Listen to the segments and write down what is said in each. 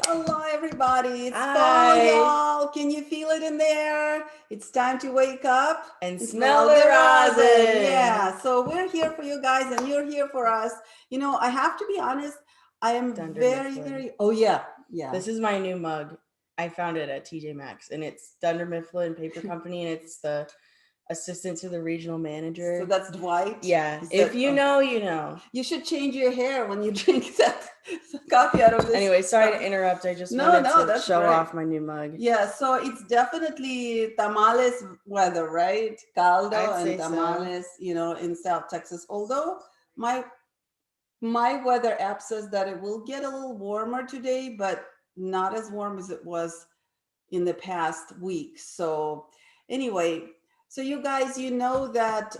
Hello, everybody. It's fall, Hi. y'all. Can you feel it in there? It's time to wake up And smell the rosin. Yeah. So we're here for you guys, and you're here for us. You know, I have to be honest. I am Dunder very, Mifflin. very. Oh yeah, yeah. This is my new mug. I found it at TJ Maxx, and it's Dunder Mifflin Paper Company, and it's the assistant to the regional manager. So that's Dwight. Yeah. If you know, you know. You should change your hair when you drink that coffee out of this. Anyway, sorry to interrupt. I just wanted to show off my new mug. Yeah, so it's definitely tamales weather, right? Caldo I'd say and tamales, in South Texas. Although my weather app says that it will get a little warmer today, but not as warm as it was in the past week. So anyway, so you guys, you know that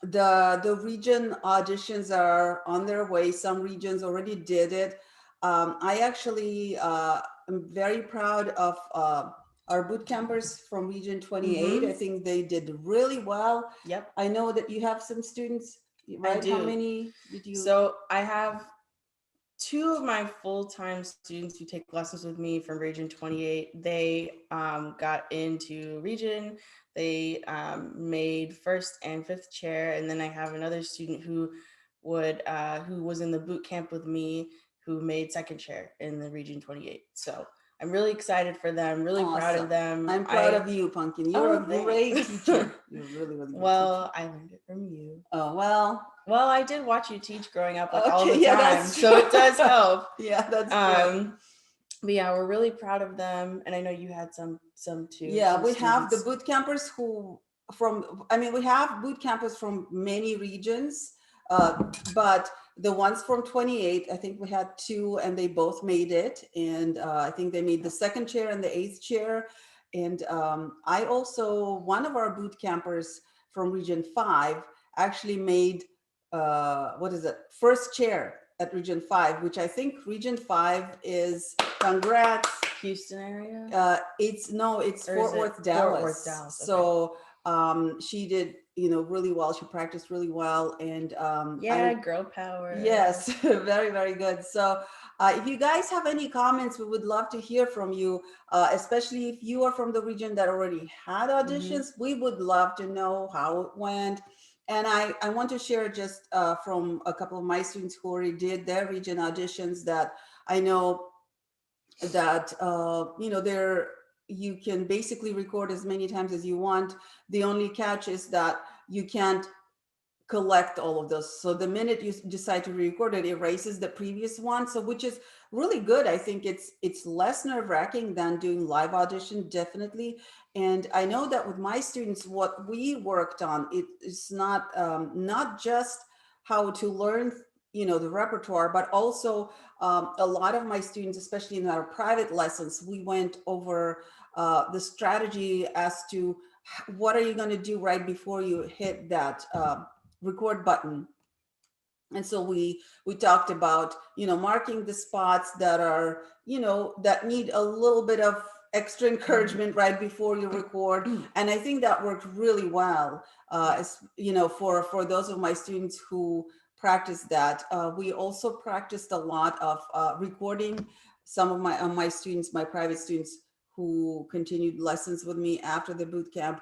the region auditions are on their way. Some regions already did it. I actually am very proud of our boot campers from Region 28. I think they did really well. Yep. I know that you have some students, right? I do. How many did you? So I have two of my full-time students who take lessons with me from Region 28. They got into Region. They made first and fifth chair, and then I have another student who was in the boot camp with me, who made second chair in the Region 28. So I'm really excited for them. Really proud of them. I'm proud of you, Pumpkin. You're a great teacher. You're really, really good. Well, I learned it from you. Oh well. Well, I did watch you teach growing up all the time, so it does help. Yeah, that's true. But yeah, we're really proud of them, and I know you had some too. Yeah, we have the boot campers we have boot campers from many regions, but the ones from 28, I think we had two, and they both made it, and I think they made the second chair and the eighth chair, and I also, one of our boot campers from Region 5 actually made first chair at Region 5, which I think Region 5 is, congrats. Houston area? It's Fort Worth, Dallas. Fort Worth, Dallas. Okay. So she did, really well. She practiced really well, and girl power. Yes, very, very good. So if you guys have any comments, we would love to hear from you, especially if you are from the region that already had auditions. We would love to know how it went. And I want to share just from a couple of my students who already did their region auditions, that I know that you can basically record as many times as you want. The only catch is that you can't collect all of those. So the minute you decide to record it, erases the previous one. So which is really good. I think it's less nerve-wracking than doing live audition, definitely. And I know that with my students, what we worked on, it's not just how to learn the repertoire, but also a lot of my students, especially in our private lessons, we went over the strategy as to what are you going to do right before you hit that record button. And so we talked about marking the spots that are that need a little bit of extra encouragement right before you record. And I think that worked really well, for those of my students who practice that. We also practiced a lot of recording. Some of my students, my private students who continued lessons with me after the boot camp,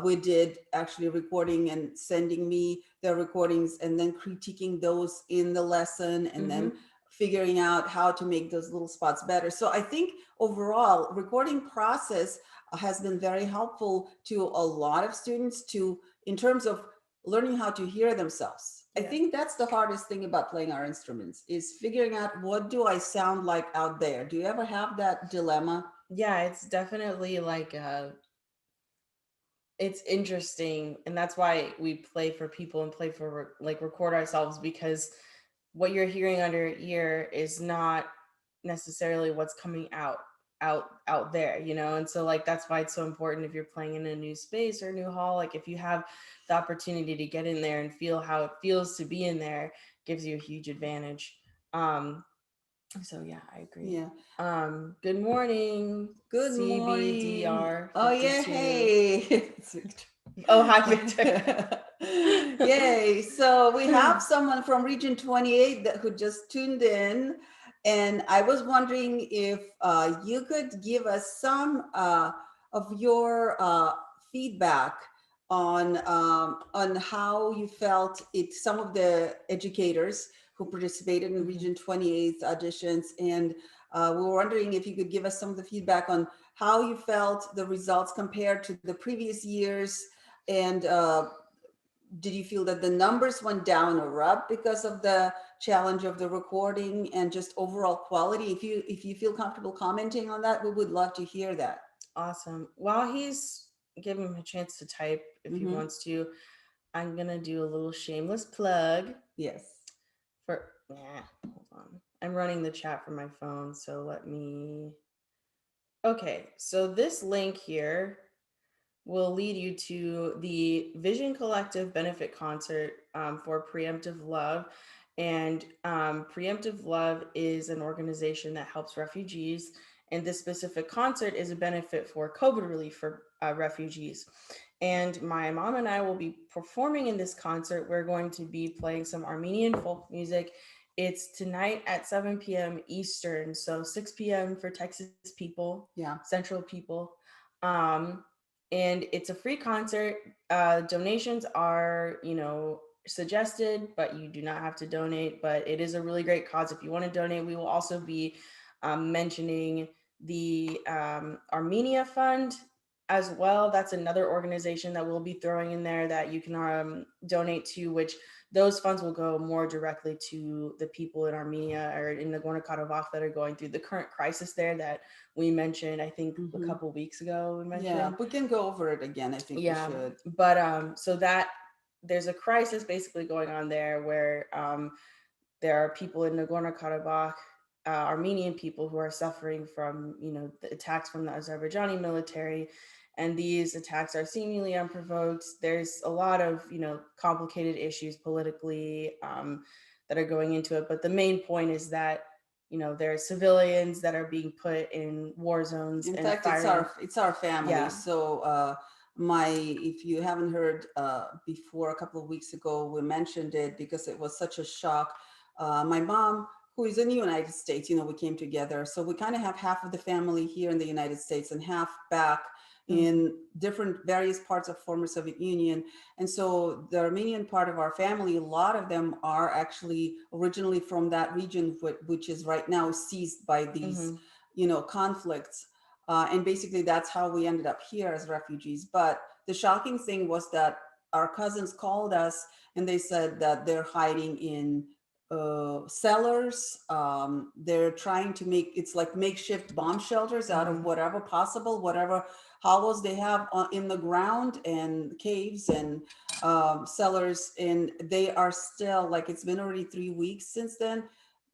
we did actually recording and sending me their recordings, and then critiquing those in the lesson, and then figuring out how to make those little spots better. So I think overall recording process has been very helpful to a lot of students in terms of learning how to hear themselves. I think that's the hardest thing about playing our instruments, is figuring out, what do I sound like out there? Do you ever have that dilemma? Yeah, it's definitely like it's interesting, and that's why we play for people and play for record ourselves, because what you're hearing under your ear is not necessarily what's coming out there, and so that's why it's so important, if you're playing in a new space or a new hall, if you have the opportunity to get in there and feel how it feels to be in there, gives you a huge advantage. So yeah, I agree. Yeah. Good morning. Good CBDR. Oh yeah, hey. Oh, hi, Victor. Yay. So we have someone from Region 28 who just tuned in. And I was wondering if you could give us some of your feedback on how you felt it. Some of the educators who participated in Mhm. Region 28 auditions, and we were wondering if you could give us some of the feedback on how you felt the results compared to the previous years, and did you feel that the numbers went down or up because of the challenge of the recording and just overall quality? If you feel comfortable commenting on that, we would love to hear that. Awesome. While he's giving him a chance to type, if he Mm-hmm. wants to, I'm gonna do a little shameless plug Yes. for. Hold on. I'm running the chat from my phone, so let me. Okay, so this link here will lead you to the Vision Collective benefit concert for Preemptive Love. And Preemptive Love is an organization that helps refugees. And this specific concert is a benefit for COVID relief for refugees. And my mom and I will be performing in this concert. We're going to be playing some Armenian folk music. It's tonight at 7 p.m. Eastern, so 6 p.m. for Texas people, Yeah. Central people. Um, and it's a free concert. Donations are, suggested, but you do not have to donate. But it is a really great cause. If you want to donate, we will also be mentioning the Armenia Fund as well. That's another organization that we'll be throwing in there that you can donate to, which those funds will go more directly to the people in Armenia or in Nagorno-Karabakh that are going through the current crisis there that we mentioned, I think a Mm-hmm. couple weeks ago we mentioned. Yeah, we can go over it again. I think we Yeah, should. but so that there's a crisis basically going on there where there are people in Nagorno-Karabakh, Armenian people who are suffering from, the attacks from the Azerbaijani military, and these attacks are seemingly unprovoked. There's a lot of, complicated issues politically that are going into it, but the main point is that, there are civilians that are being put in war zones In and fact, firing. it's our family. Yeah. So if you haven't heard before, a couple of weeks ago, we mentioned it because it was such a shock. My mom, who is in the United States, we came together. So we kind of have half of the family here in the United States and half back in different various parts of former Soviet Union. And so the Armenian part of our family, a lot of them are actually originally from that region, which is right now seized by these, conflicts. And basically that's how we ended up here as refugees. But the shocking thing was that our cousins called us and they said that they're hiding in cellars. They're trying to make, it's like makeshift bomb shelters out of whatever possible, whatever hollows they have in the ground, and caves and cellars. And they are still, like, it's been already 3 weeks since then.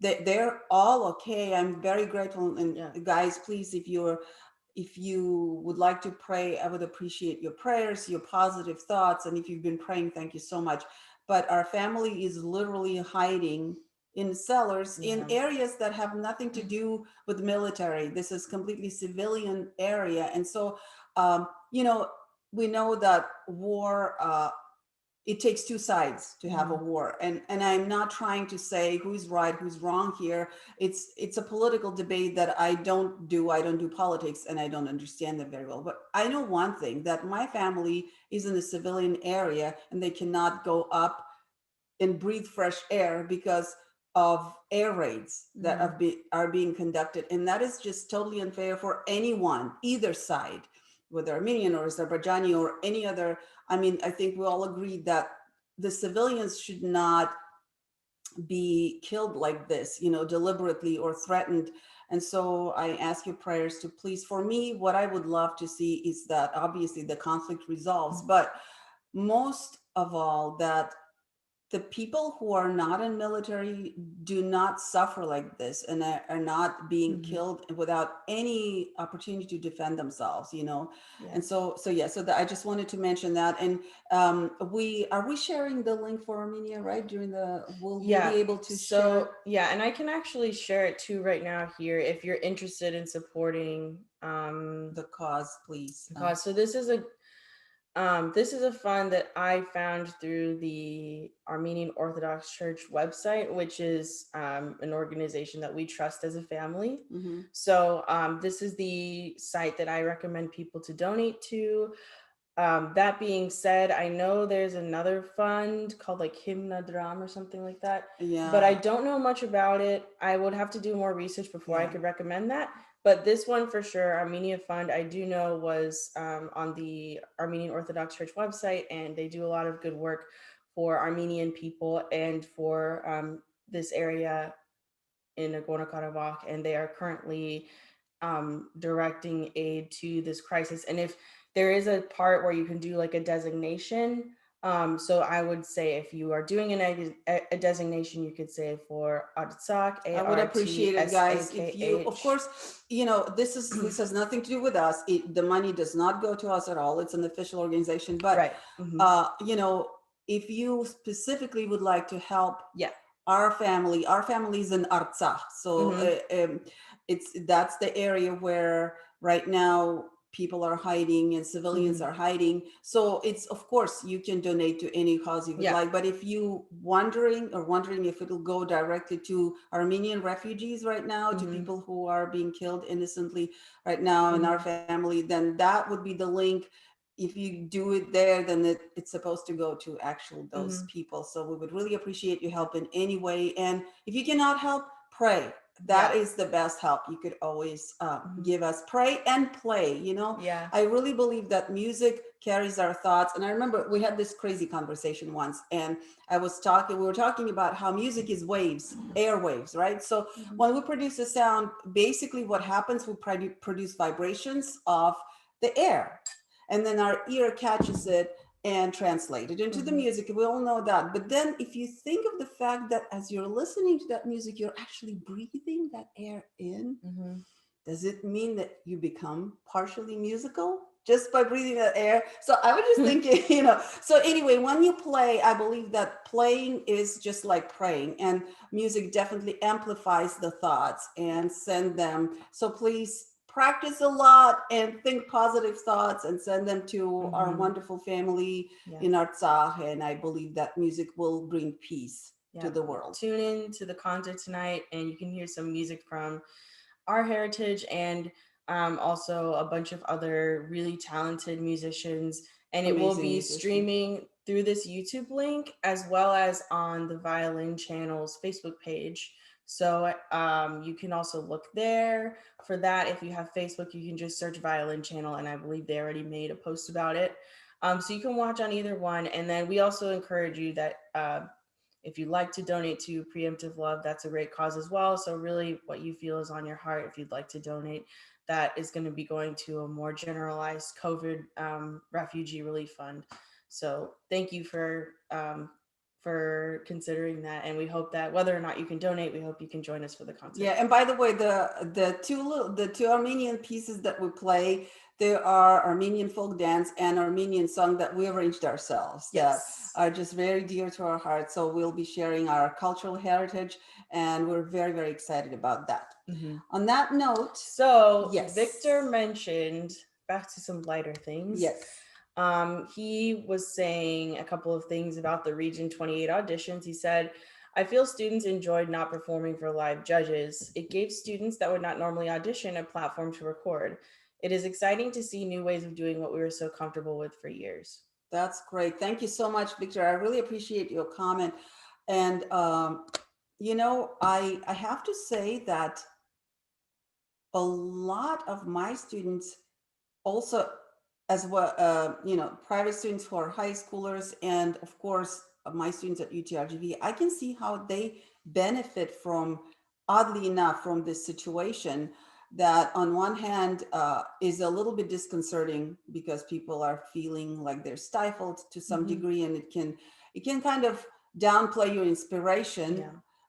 They're all okay. I'm very grateful. And guys, please, if you would like to pray, I would appreciate your prayers, your positive thoughts. And if you've been praying, thank you so much. But our family is literally hiding in cellars in areas that have nothing to do with military. This is completely civilian area. And so, we know that war, it takes two sides to have a war, and I'm not trying to say who's right, who's wrong here. It's a political debate that I don't do politics, and I don't understand them very well. But I know one thing, that my family is in the civilian area and they cannot go up and breathe fresh air because of air raids that are being conducted. And that is just totally unfair for anyone, either side, whether Armenian or Azerbaijani or any other. I mean, I think we all agree that the civilians should not be killed like this, deliberately or threatened. And so I ask your prayers to please, for me, what I would love to see is that obviously the conflict resolves, but most of all, that the people who are not in military do not suffer like this and are not being killed without any opportunity to defend themselves, And so I just wanted to mention that. And we sharing the link for Armenia, right? We'll be able to share. And I can actually share it too right now here if you're interested in supporting the cause, please. so this is This is a fund that I found through the Armenian Orthodox Church website, which is an organization that we trust as a family. Mhm. So this is the site that I recommend people to donate to. That being said, I know there's another fund called like Hymna Dram or something like that, but I Yeah. don't know much about it. I would have to do more research before I Yeah. could recommend that. But this one for sure, Armenia Fund, I do know was on the Armenian Orthodox Church website, and they do a lot of good work for Armenian people and for this area in Nagorno-Karabakh, and they are currently directing aid to this crisis. And if there is a part where you can do like a designation, so I would say if you are doing a designation, you could say for Artsakh, I would appreciate it, guys, if you, of Artsakh. course, this has nothing to do with us. The money does not go to us at all. It's an official organization. But, Right. if you specifically would like to help Yeah. our family's in Artsakh. So that's the area where right now people are hiding and civilians are hiding. So it's, of course, you can donate to any cause you would like. But if you wondering if it'll go directly to Armenian refugees right now, to people who are being killed innocently right now in our family, then that would be the link. If you do it there, then it's supposed to go to actual those people. So we would really appreciate your help in any way. And if you cannot help, pray. That is the best help you could always give us. Pray and play. Yeah. I really believe that music carries our thoughts. And I remember we had this crazy conversation once, and we were talking about how music is waves, air waves, right? So when we produce a sound, basically what happens, we produce vibrations of the air. And then our ear catches it and translate it into the music. We all know that. But then if you think of the fact that as you're listening to that music, you're actually breathing that air in, does it mean that you become partially musical just by breathing that air? So I was just thinking, so anyway, when you play, I believe that playing is just like praying, and music definitely amplifies the thoughts and send them. So please practice a lot and think positive thoughts and send them to our wonderful family in Artsakh. And I believe that music will bring peace to the world. Tune in to the concert tonight, and you can hear some music from our heritage and also a bunch of other really talented musicians. And it will be streaming through this YouTube link as well as on the Violin Channel's Facebook page. So you can also look there for that. If you have Facebook, you can just search Violin Channel, and I believe they already made a post about it. So you can watch on either one. And then we also encourage you that if you'd like to donate to Preemptive Love, that's a great cause as well. So really what you feel is on your heart, if you'd like to donate, that is going to be going to a more generalized COVID refugee relief fund. So thank you for considering that. And we hope that whether or not you can donate, we hope you can join us for the concert. Yeah. And by the way, the two Armenian pieces that we play, there are Armenian folk dance and Armenian song that we arranged ourselves that are just very dear to our hearts. So we'll be sharing our cultural heritage, and we're very, very excited about that. On that note, so Victor mentioned, back to some lighter things. He was saying a couple of things about the Region 28 auditions. He said, I feel students enjoyed not performing for live judges. It gave students that would not normally audition a platform to record. It is exciting to see new ways of doing what we were so comfortable with for years. That's great. Thank you so much, Victor. I really appreciate your comment. And, I have to say that a lot of my students also, as well, private students who are high schoolers, and of course, my students at UTRGV, I can see how they benefit from, oddly enough, from this situation that on one hand is a little bit disconcerting because people are feeling like they're stifled to some degree, and it can kind of downplay your inspiration.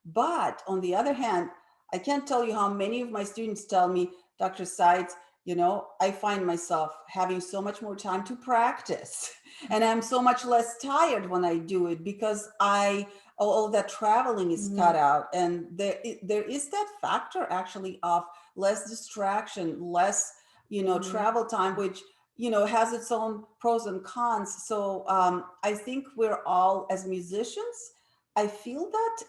But on the other hand, I can't tell you how many of my students tell me, Dr. Seitz, I find myself having so much more time to practice, and I'm so much less tired when I do it because all that traveling is cut out. And there is that factor actually of less distraction, less, travel time, which has its own pros and cons. So I think we're all, as musicians, I feel that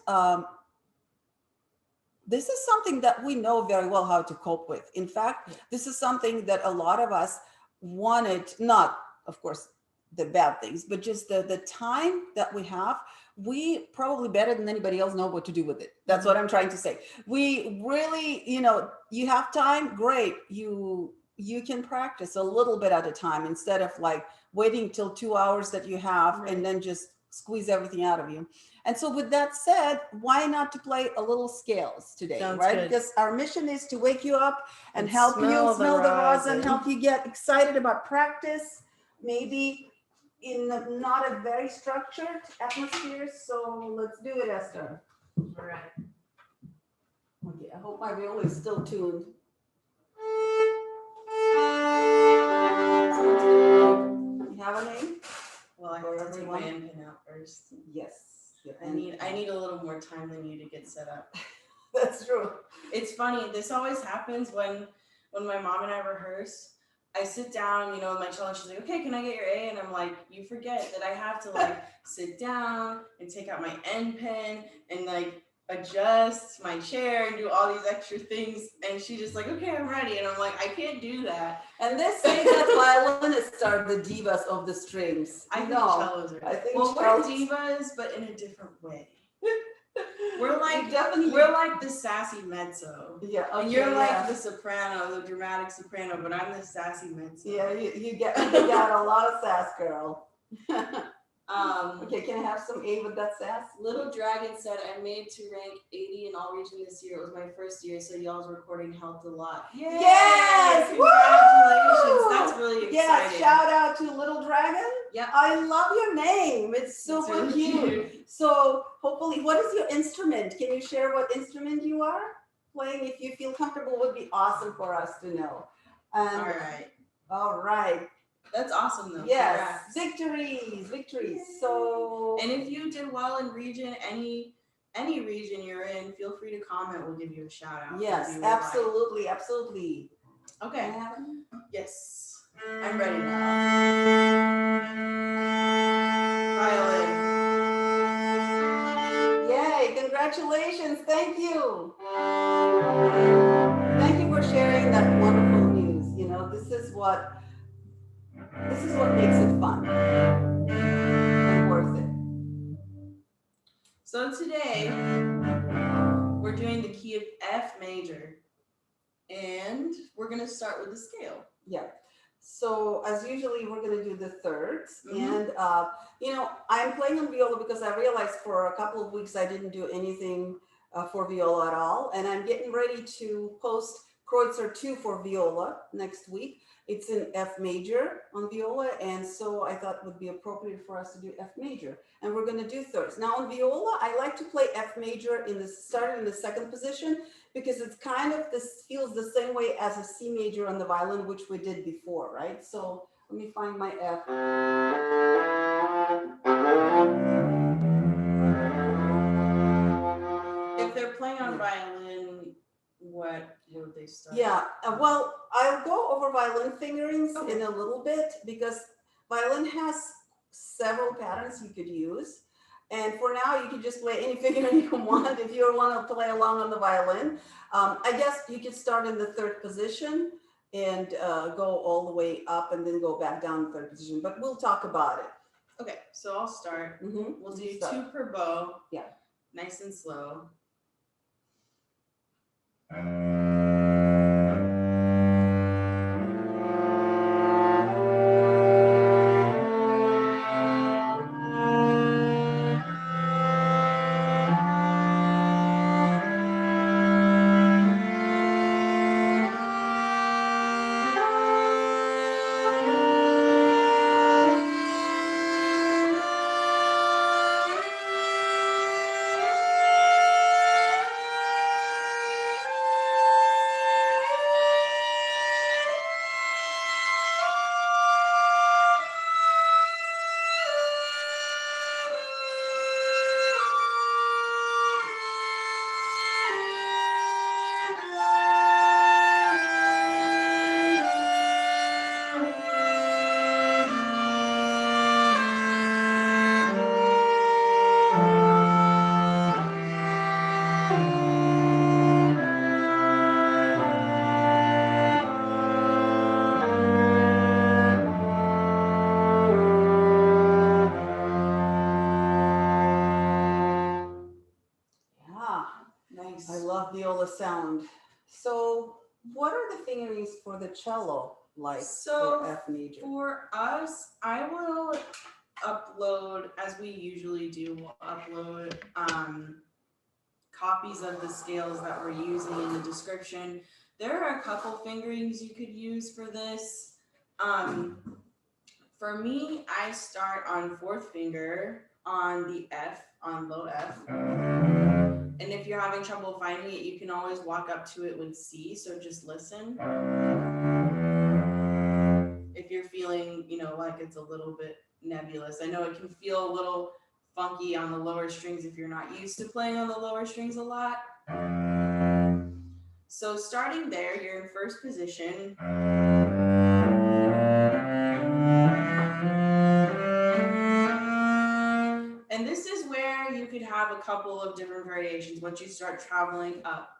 this is something that we know very well how to cope with. In fact, this is something that a lot of us wanted, not, of course, the bad things, but just the time that we have, we probably better than anybody else know what to do with it. That's what I'm trying to say. We really, you have time, great. You can practice a little bit at a time instead of like waiting till 2 hours that you have and then just squeeze everything out of you. And so with that said, why not to play a little scales today, Sounds right? good. Because our mission is to wake you up and And help you smell smell the the rosin, rosin. help you get excited about practice, maybe in not a very structured atmosphere. So let's do it, Esther. All right. Okay, I hope my viola is still tuned. You have a name? Well, I have to take my end pin out first. Yes. I need a little more time than you to get set up. That's true. It's funny. This always happens when my mom and I rehearse. I sit down, with my cello, and she's like, "Okay, can I get your A?" And I'm like, "You forget that I have to like sit down and take out my end pin and like adjust my chair and do all these extra things." And she just like, "Okay, I'm ready." And I'm like, "I can't do that." And they say that violinists are the divas of the strings. I think cellos are. I think we're cellos- divas, but in a different way. We're like definitely the sassy mezzo. Yeah, okay, and you're like the soprano, the dramatic soprano, but I'm the sassy mezzo. Yeah, you got a lot of sass, girl. Okay, can I have some A with that sass? Little Dragon said, "I made to rank 80 in all region this year. It was my first year, so y'all's recording helped a lot." Yay! Yes! Congratulations! Woo! That's really exciting. Yes, shout out to Little Dragon. Yeah, I love your name. It's super really cute. So hopefully, what is your instrument? Can you share what instrument you are playing? If you feel comfortable, would be awesome for us to know. All right. That's awesome though. Yes. Congrats. Victories. So. And if you did well in region, any region you're in, feel free to comment. We'll give you a shout out. Yes, absolutely. Okay. Yes. I'm ready now. Violin. Yay, congratulations. Thank you. Thank you for sharing that wonderful news. This is what makes it fun and worth it. So today we're doing the key of F major, and we're going to start with the scale. Yeah. So as usually, we're going to do the thirds. And, I'm playing on viola because I realized for a couple of weeks I didn't do anything for viola at all. And I'm getting ready to post Kreutzer 2 for viola next week. It's in F major on viola. And so I thought it would be appropriate for us to do F major. And we're going to do thirds. Now on viola, I like to play F major starting in the second position, because it's kind of feels the same way as a C major on the violin, which we did before, right? So let me find my F. If they're playing on violin, what will they start? Yeah, well, I'll go over violin fingerings in a little bit, because violin has several patterns you could use. And for now, you can just play any fingering you want if you want to play along on the violin. I guess you could start in the third position and go all the way up and then go back down to third position. But we'll talk about it. Okay, so I'll start. We'll do 2 per bow. Yeah. Nice and slow. sound. So what are the fingerings for the cello like So for F major? for us, I will upload, as we usually do, we'll upload copies of the scales that we're using in the description. There are a couple fingerings you could use for this. For me, I start on fourth finger on the F, on low F. And if you're having trouble finding it, you can always walk up to it with C, so just listen. If you're feeling, like it's a little bit nebulous. I know it can feel a little funky on the lower strings if you're not used to playing on the lower strings a lot. So starting there, you're in first position. And this is where you could have a couple of different variations once you start traveling up.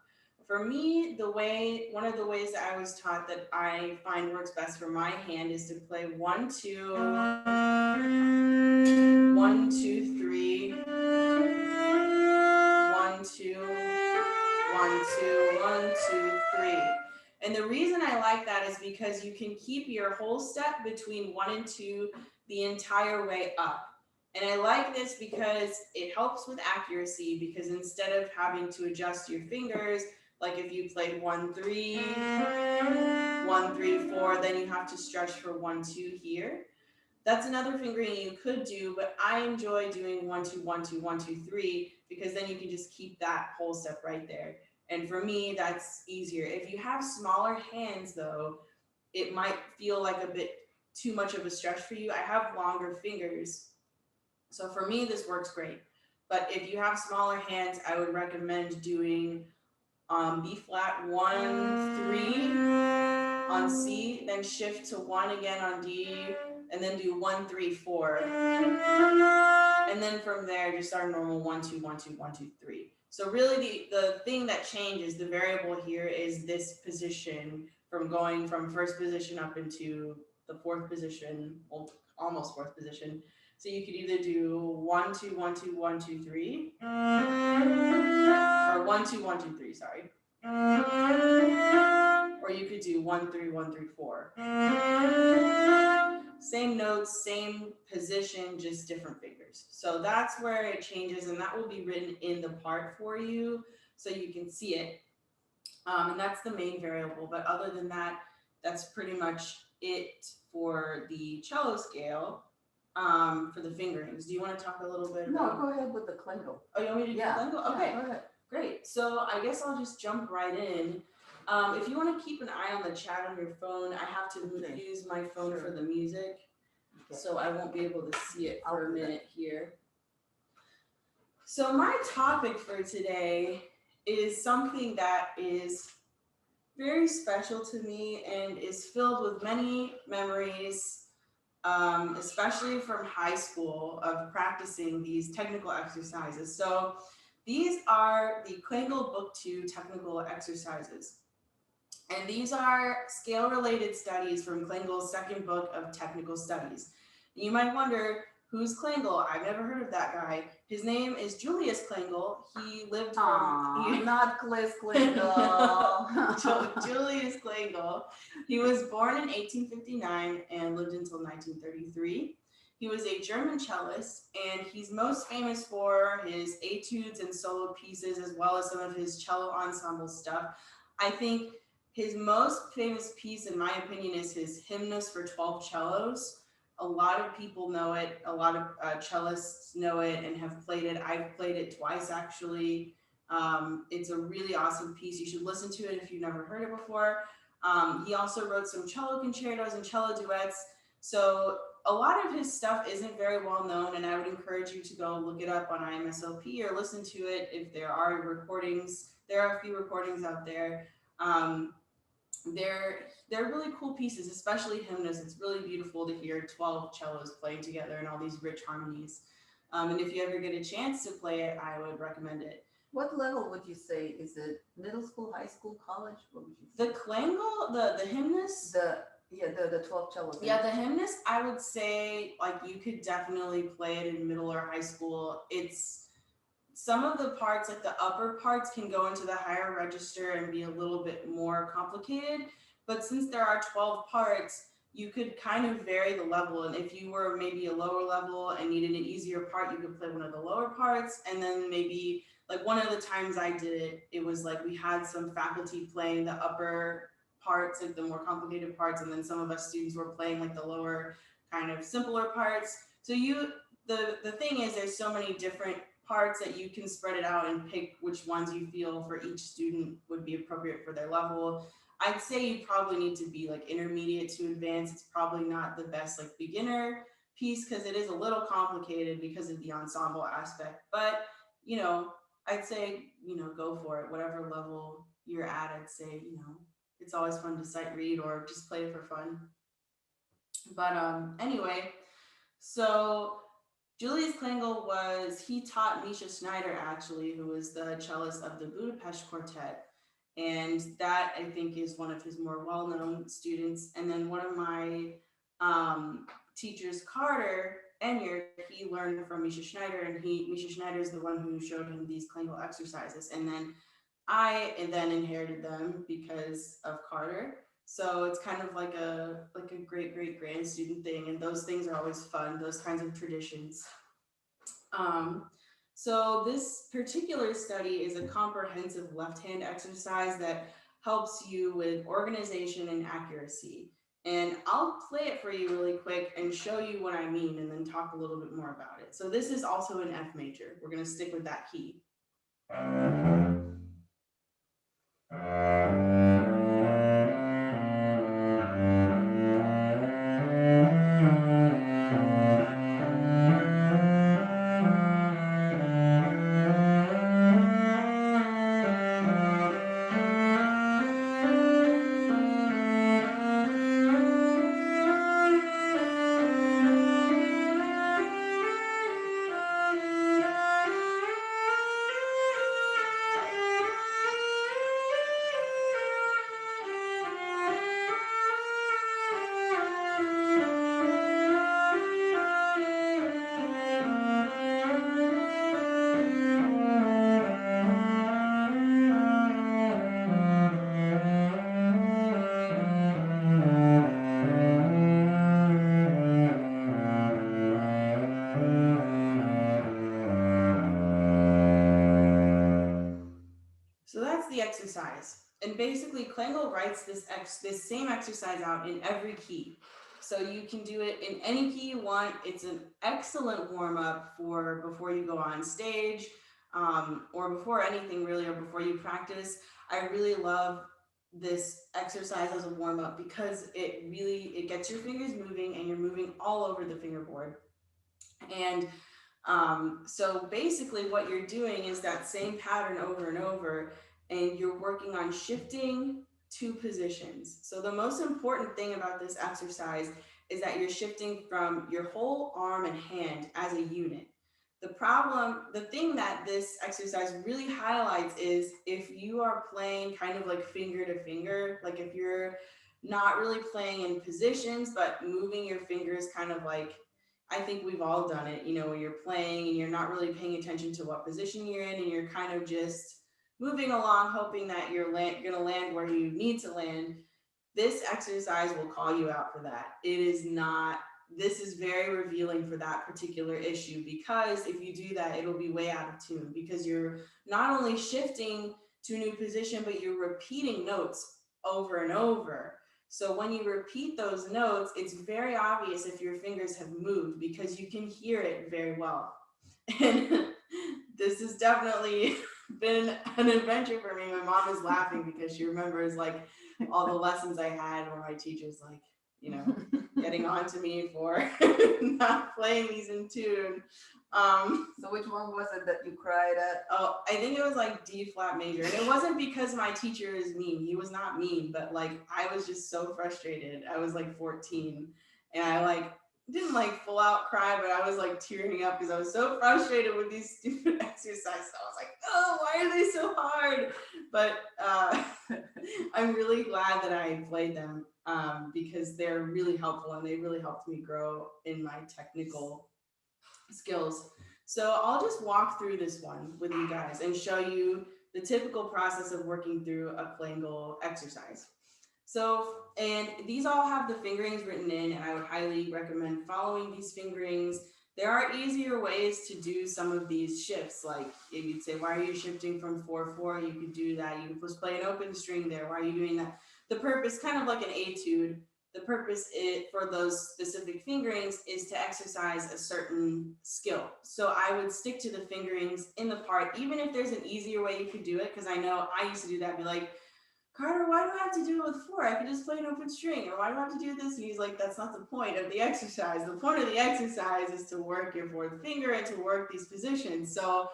For me, one of the ways that I was taught that I find works best for my hand is to play 1, 2, 1, 2, 3, 1, 2, 1, 2, 1, 2, 3. And the reason I like that is because you can keep your whole step between 1 and 2 the entire way up. And I like this because it helps with accuracy, because instead of having to adjust your fingers, like if you played 1, 3, 1, 3, 4, then you have to stretch for 1, 2 here. That's another fingering you could do, but I enjoy doing 1, 2, 1, 2, 1, 2, 3, because then you can just keep that whole step right there. And for me, that's easier. If you have smaller hands though, it might feel like a bit too much of a stretch for you. I have longer fingers, so for me, this works great. But if you have smaller hands, I would recommend doing B flat 1, 3 on C, then shift to 1 again on D, and then do 1, 3, 4. And then from there, just start normal 1, 2, 1, 2, 1, 2, 3. So really the thing that changes, the variable here, is this position from going from first position up into the fourth position, well, almost fourth position. So you could either do 1, 2, 1, 2, 1, 2, 3, or 1, 2, 1, 2, 3, sorry. Or you could do 1, 3, 1, 3, 4. Same notes, same position, just different fingers. So that's where it changes, and that will be written in the part for you so you can see it. And that's the main variable. But other than that, that's pretty much it for the cello scale. For the fingerings. Do you want to talk a little bit about? No, go ahead with the Klengel. Oh, you want me to do the Klengel? Okay, go ahead. Great. So I guess I'll just jump right in. If you want to keep an eye on the chat on your phone, I have to use my phone for the music, so I won't be able to see it for a minute here. So my topic for today is something that is very special to me and is filled with many memories, especially from high school, of practicing these technical exercises. So these are the Klengel Book 2 technical exercises. And these are scale-related studies from Klengel's second book of technical studies. You might wonder, who's Klengel? I've never heard of that guy. His name is Julius Klengel. He lived from... not Cliff Klengel. Julius Klengel. He was born in 1859 and lived until 1933. He was a German cellist, and he's most famous for his etudes and solo pieces, as well as some of his cello ensemble stuff. I think his most famous piece, in my opinion, is his Hymnus for 12 Cellos. A lot of people know it. A lot of cellists know it and have played it. I've played it twice, actually. It's a really awesome piece. You should listen to it if you've never heard it before. He also wrote some cello concertos and cello duets. So a lot of his stuff isn't very well known, and I would encourage you to go look it up on IMSLP or listen to it if there are recordings. There are a few recordings out there. They're really cool pieces, especially Hymnus. It's really beautiful to hear 12 cellos playing together and all these rich harmonies. And if you ever get a chance to play it, I would recommend it. What level would you say? Is it middle school, high school, college? What would you say? The Klengel, the Hymnus? The 12 cellos. Yeah, the Hymnus, I would say, like, you could definitely play it in middle or high school. It's some of the parts, like the upper parts, can go into the higher register and be a little bit more complicated. But since there are 12 parts, you could kind of vary the level. And if you were maybe a lower level and needed an easier part, you could play one of the lower parts. And then maybe like one of the times I did it, it was like we had some faculty playing the upper parts, like the more complicated parts, and then some of us students were playing like the lower kind of simpler parts. So the thing is, there's so many different parts that you can spread it out and pick which ones you feel for each student would be appropriate for their level. I'd say you probably need to be like intermediate to advanced. It's probably not the best like beginner piece because it is a little complicated because of the ensemble aspect. But, you know, I'd say, you know, go for it. Whatever level you're at, I'd say, you know, it's always fun to sight read or just play for fun. But anyway, so Julius Klengel he taught Misha Schneider actually, who was the cellist of the Budapest Quartet. And that I think is one of his more well-known students. And then one of my teachers, Carter Enyer, he learned from Misha Schneider, and Misha Schneider is the one who showed him these Klengel exercises. And then I inherited them because of Carter. So it's kind of like a great grand student thing, and those things are always fun. Those kinds of traditions. So this particular study is a comprehensive left-hand exercise that helps you with organization and accuracy. And I'll play it for you really quick and show you what I mean, and then talk a little bit more about it. So this is also in F major. We're going to stick with that key. So that's the exercise. And basically Klengel writes this same exercise out in every key. So you can do it in any key you want. It's an excellent warm-up for before you go on stage, or before anything really, or before you practice. I really love this exercise as a warm-up because it gets your fingers moving, and you're moving all over the fingerboard. And so basically what you're doing is that same pattern over and over, and you're working on shifting two positions. So the most important thing about this exercise is that you're shifting from your whole arm and hand as a unit. The thing that this exercise really highlights is if you are playing kind of like finger to finger, like if you're not really playing in positions, but moving your fingers kind of like, I think we've all done it, you know, when you're playing and you're not really paying attention to what position you're in, and you're kind of just moving along, hoping that you're going to land where you need to land. This exercise will call you out for that. This is very revealing for that particular issue, because if you do that, it'll be way out of tune, because you're not only shifting to a new position, but you're repeating notes over and over. So when you repeat those notes, it's very obvious if your fingers have moved, because you can hear it very well. And this has definitely been an adventure for me. My mom is laughing because she remembers like all the lessons I had where my teacher's like, you know, getting on to me for not playing these in tune. So which one was it that you cried at? Oh, I think it was like D flat major. And it wasn't because my teacher is mean. He was not mean, but like I was just so frustrated. I was like 14, and I like didn't like full out cry, but I was like tearing up because I was so frustrated with these stupid exercises. I was like, oh, why are they so hard? But I'm really glad that I played them, because they're really helpful, and they really helped me grow in my technical skills. So I'll just walk through this one with you guys and show you the typical process of working through a Klengel exercise. So, and these all have the fingerings written in, and I would highly recommend following these fingerings. There are easier ways to do some of these shifts. Like if you'd say, why are you shifting from 4/4? You could do that. You could just play an open string there. Why are you doing that? The purpose, kind of like an etude, the purpose for those specific fingerings is to exercise a certain skill. So I would stick to the fingerings in the part, even if there's an easier way you could do it. Because I know I used to do that, be like, Carter, why do I have to do it with 4? I could just play an open string. Or why do I have to do this? And he's like, that's not the point of the exercise. The point of the exercise is to work your fourth finger and to work these positions. So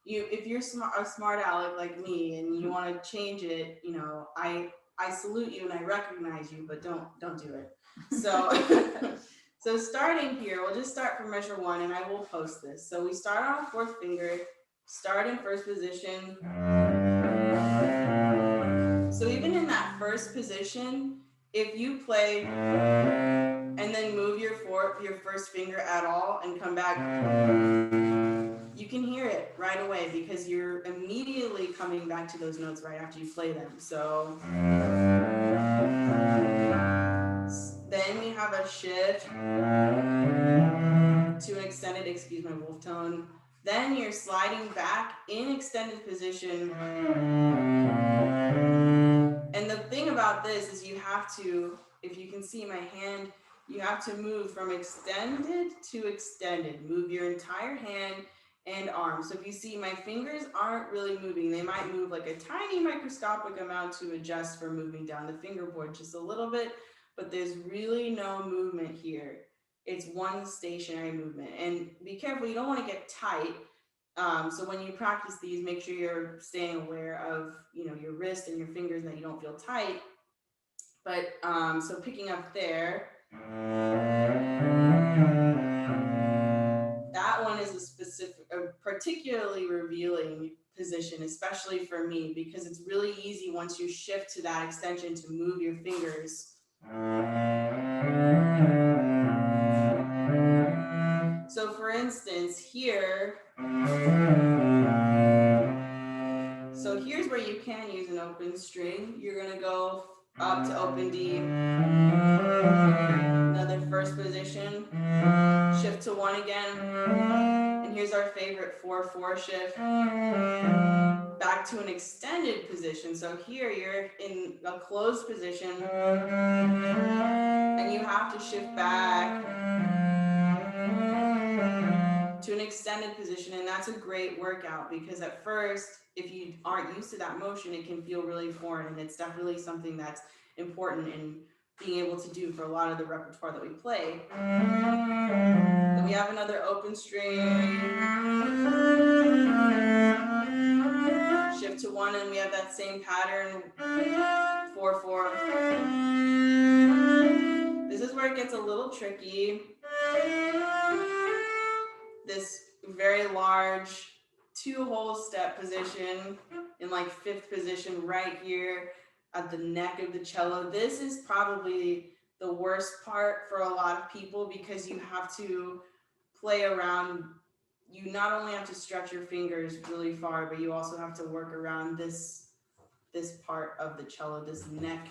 if you're a smart aleck like me and you want to change it, I salute you and I recognize you, but don't do it. So so starting here, we'll just start from measure 1 and I will post this. So we start on a fourth finger, start in first position. So even in that first position, if you play and then move your first finger at all and come back, you can hear it right away because you're immediately coming back to those notes right after you play them. So then we have a shift to an extended, excuse my wolf tone. Then you're sliding back in extended position. And the thing about this is you have to, if you can see my hand, you have to move from extended to extended. Move your entire hand and arm. So if you see, my fingers aren't really moving. They might move like a tiny microscopic amount to adjust for moving down the fingerboard just a little bit, but there's really no movement here. It's one stationary movement. And be careful, you don't want to get tight. So when you practice these, make sure you're staying aware of, your wrist and your fingers and that you don't feel tight. But so picking up there, that one is a particularly revealing position, especially for me, because it's really easy once you shift to that extension to move your fingers. So for instance, here, so here's where you can use an open string. You're gonna go up to open D, another first position, shift to 1 again, and here's our favorite 4/4 shift, back to an extended position. So here you're in a closed position, and you have to shift back to an extended position, and that's a great workout because at first, if you aren't used to that motion, it can feel really foreign, and it's definitely something that's important in being able to do for a lot of the repertoire that we play. Then we have another open string, shift to 1, and we have that same pattern, 4/4. This is where it gets a little tricky. This very large 2-hole step position in like 5th position right here at the neck of the cello. This is probably the worst part for a lot of people because you have to play around. You not only have to stretch your fingers really far, but you also have to work around this part of the cello, this neck.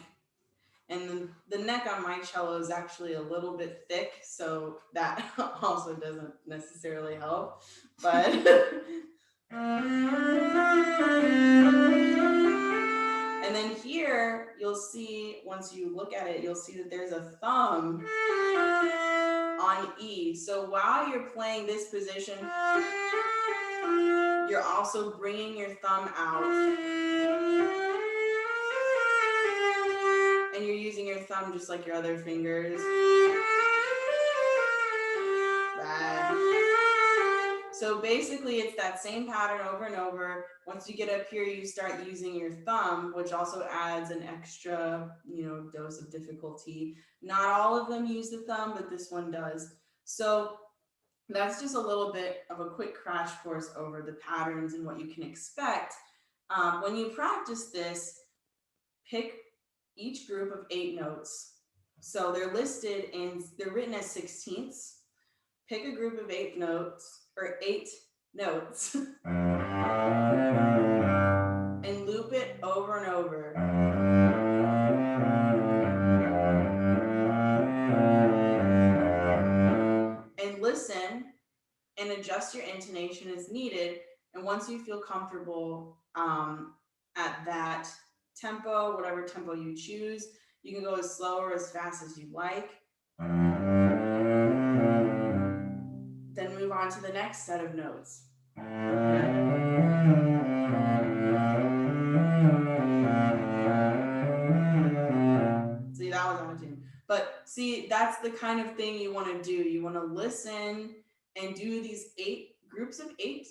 And the neck on my cello is actually a little bit thick, so that also doesn't necessarily help. But and then here you'll see, once you look at it, you'll see that there's a thumb on E. So while you're playing this position, you're also bringing your thumb out. And you're using your thumb just like your other fingers. So basically it's that same pattern over and over. Once you get up here, you start using your thumb, which also adds an extra, dose of difficulty. Not all of them use the thumb, but this one does. So that's just a little bit of a quick crash course over the patterns and what you can expect. When you practice this, pick each group of 8 notes. So they're written as 16ths. Pick a group of 8 notes or 8 notes and loop it over and over. And listen and adjust your intonation as needed. And once you feel comfortable at that tempo, whatever tempo you choose, you can go as slow or as fast as you like. Then move on to the next set of notes. See, that was out of tune. But see, that's the kind of thing you want to do. You want to listen and do these 8 groups of 8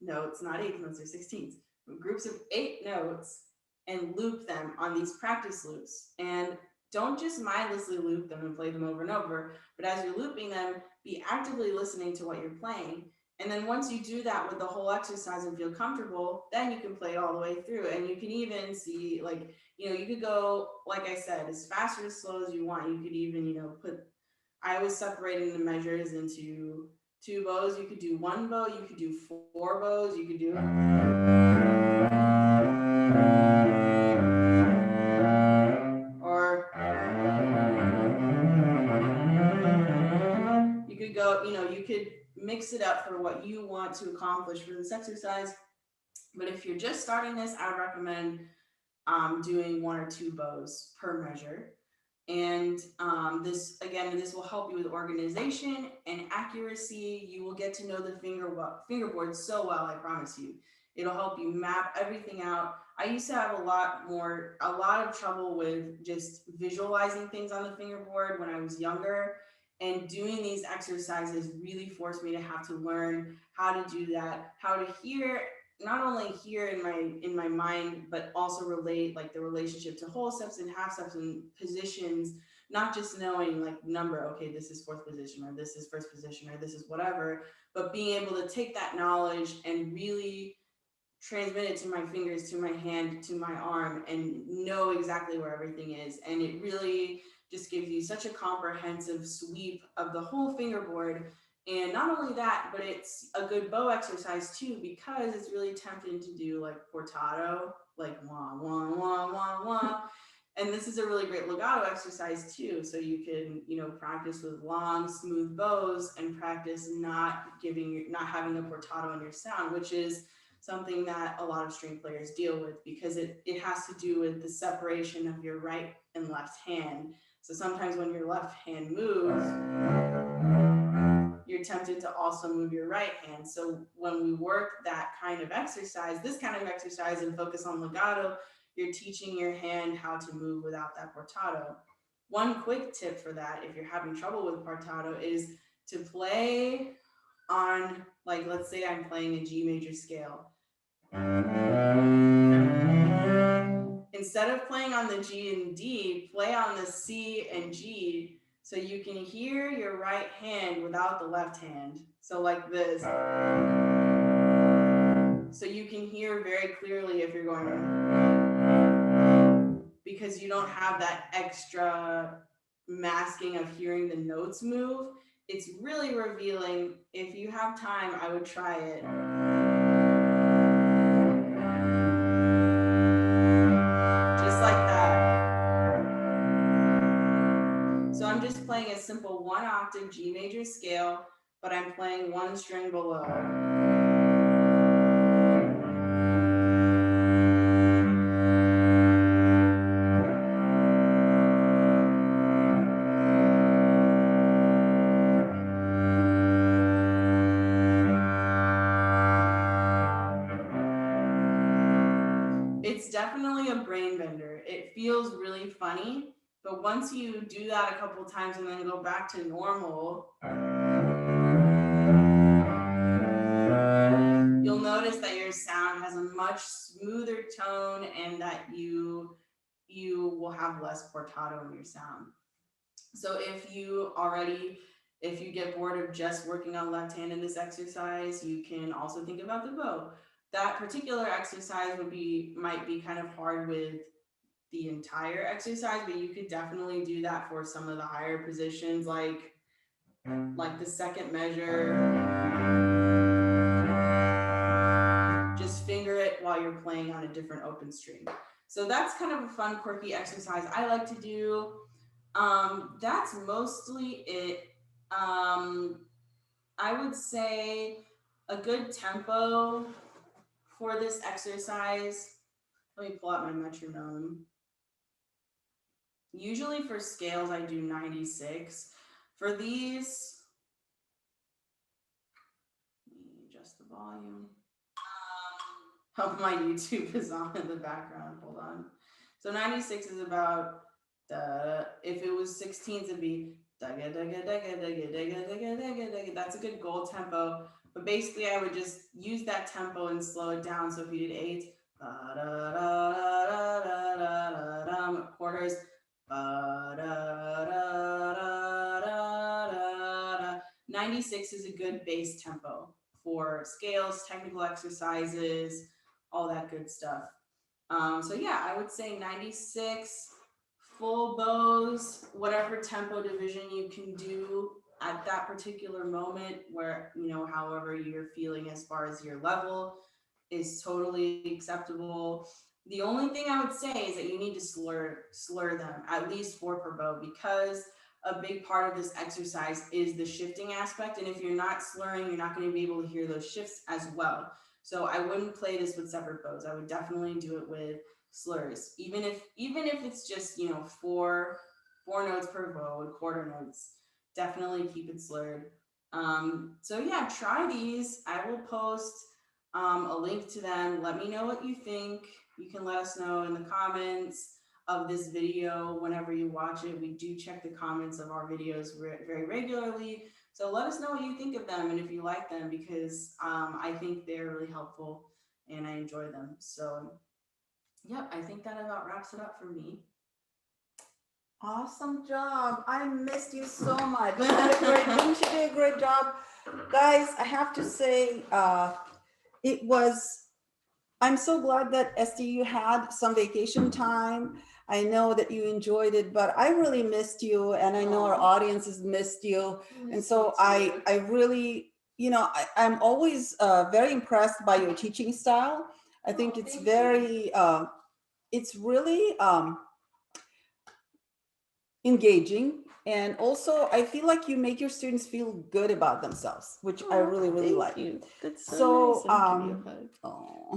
notes, not 8 notes or 16s, groups of 8 notes, and loop them on these practice loops. And don't just mindlessly loop them and play them over and over, but as you're looping them, be actively listening to what you're playing. And then once you do that with the whole exercise and feel comfortable, then you can play it all the way through. And you can even see, like, you know, you could go, like I said, as fast or as slow as you want. You could even, you know, I was separating the measures into 2 bows. You could do 1 bow, you could do 4 bows, you could do. Or you could go, you know, you could mix it up for what you want to accomplish for this exercise. But if you're just starting this, I would recommend doing 1 or 2 bows per measure. And this will help you with organization and accuracy. You will get to know the fingerboard so well, I promise you. It'll help you map everything out. I used to have a lot of trouble with just visualizing things on the fingerboard when I was younger. And doing these exercises really forced me to have to learn how to do that, how to hear, not only hear in my mind, but also relate, like, the relationship to whole steps and half steps and positions, not just knowing, like, number, okay, this is 4th position, or this is 1st position, or this is whatever, but being able to take that knowledge and really transmit it to my fingers, to my hand, to my arm, and know exactly where everything is. And it really just gives you such a comprehensive sweep of the whole fingerboard. And not only that, but it's a good bow exercise too, because it's really tempting to do like portato, like wah, wah, wah, wah, wah. And this is a really great legato exercise too. So you can, you know, practice with long, smooth bows and practice not having a portato in your sound, which is something that a lot of string players deal with, because it has to do with the separation of your right and left hand. So sometimes when your left hand moves, you're tempted to also move your right hand. So when we work that kind of exercise, this kind of exercise, and focus on legato, you're teaching your hand how to move without that portato. One quick tip for that, if you're having trouble with portato, is to play on, like, let's say I'm playing a G major scale. Instead of playing on the G and D, play on the C and G, so you can hear your right hand without the left hand. So like this. So you can hear very clearly if you're going, because you don't have that extra masking of hearing the notes move. It's really revealing. If you have time, I would try it. Just like that. So I'm just playing a simple 1 octave G major scale, but I'm playing 1 string below. It's definitely a brain bender. It feels really funny, but once you do that a couple times and then go back to normal, you'll notice that your sound has a much smoother tone, and that you will have less portato in your sound. So if you get bored of just working on left hand in this exercise, you can also think about the bow. That particular exercise might be kind of hard with the entire exercise, but you could definitely do that for some of the higher positions, like like the second measure. Just finger it while you're playing on a different open string. So that's kind of a fun, quirky exercise I like to do. That's mostly it. I would say a good tempo for this exercise. Let me pull out my metronome. Usually for scales, I do 96. For these, let me adjust the volume. Hope my YouTube is on in the background. Hold on. So 96 is about if it was 16s, it'd be that's a good goal tempo. But basically, I would just use that tempo and slow it down. So if you did eights, quarters, 96 is a good bass tempo for scales, technical exercises, all that good stuff. So yeah, I would say 96, full bows, whatever tempo division you can do at that particular moment, where, you know, however you're feeling as far as your level is totally acceptable. The only thing I would say is that you need to slur them, at least 4 per bow, because a big part of this exercise is the shifting aspect. And if you're not slurring, you're not going to be able to hear those shifts as well. So I wouldn't play this with separate bows. I would definitely do it with slurs, even if it's just, you know, four notes per bow and quarter notes. Definitely keep it slurred. So yeah, try these. I will post a link to them. Let me know what you think. You can let us know in the comments of this video whenever you watch it. We do check the comments of our videos very regularly. So let us know what you think of them and if you like them, because I think they're really helpful and I enjoy them. So yeah, I think that about wraps it up for me. Awesome job. I missed you so much. Didn't you do a great job? Guys, I have to say, I'm so glad that Esther, you had some vacation time. I know that you enjoyed it, but I really missed you, and I know our audience has missed you. And so I really, you know, I'm always very impressed by your teaching style. I think it's very, it's really engaging. And also, I feel like you make your students feel good about themselves, which I really, really like. Thank you. That's So, nice.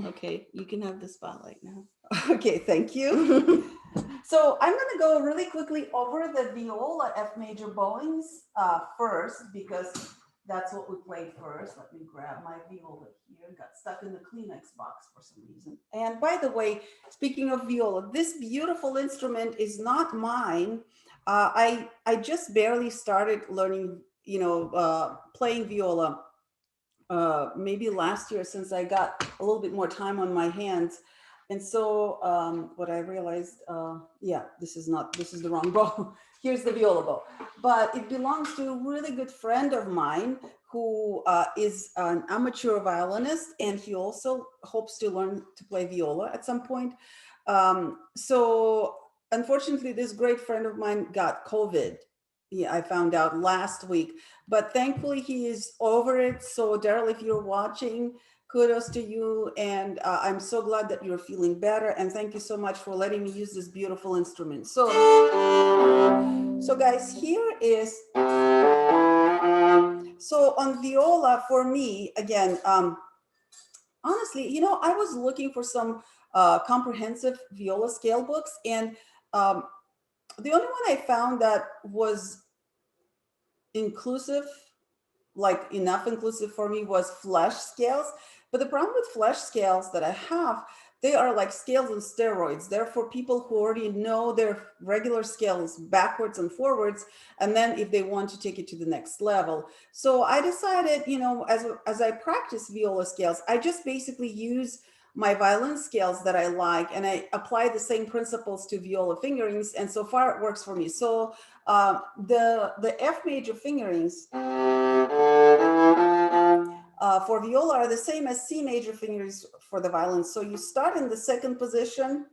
Okay, you can have the spotlight now. Okay, thank you. So I'm going to go really quickly over the viola F major bowings first, because that's what we played first. Let me grab my viola here. Got stuck in the Kleenex box for some reason. And by the way, speaking of viola, this beautiful instrument is not mine. I just barely started learning, you know, playing viola maybe last year, since I got a little bit more time on my hands. And so what I realized, yeah, this is the wrong bow. Here's the viola bow, but it belongs to a really good friend of mine who is an amateur violinist, and he also hopes to learn to play viola at some point. So unfortunately, this great friend of mine got COVID. Yeah, I found out last week, but thankfully he is over it. So Daryl, if you're watching, kudos to you. And I'm so glad that you're feeling better. And thank you so much for letting me use this beautiful instrument. So guys, here is, so on viola for me, again, honestly, you know, I was looking for some comprehensive viola scale books, and the only one I found that was inclusive, like enough inclusive for me, was flesh scales. But the problem with flesh scales that I have, they are like scales on steroids. They're for people who already know their regular scales backwards and forwards, and then if they want to take it to the next level. So I decided, you know, as I practice viola scales, I just basically use my violin scales that I like, and I apply the same principles to viola fingerings, and so far it works for me. So the F major fingerings for viola are the same as C major fingerings for the violin. So you start in the second position,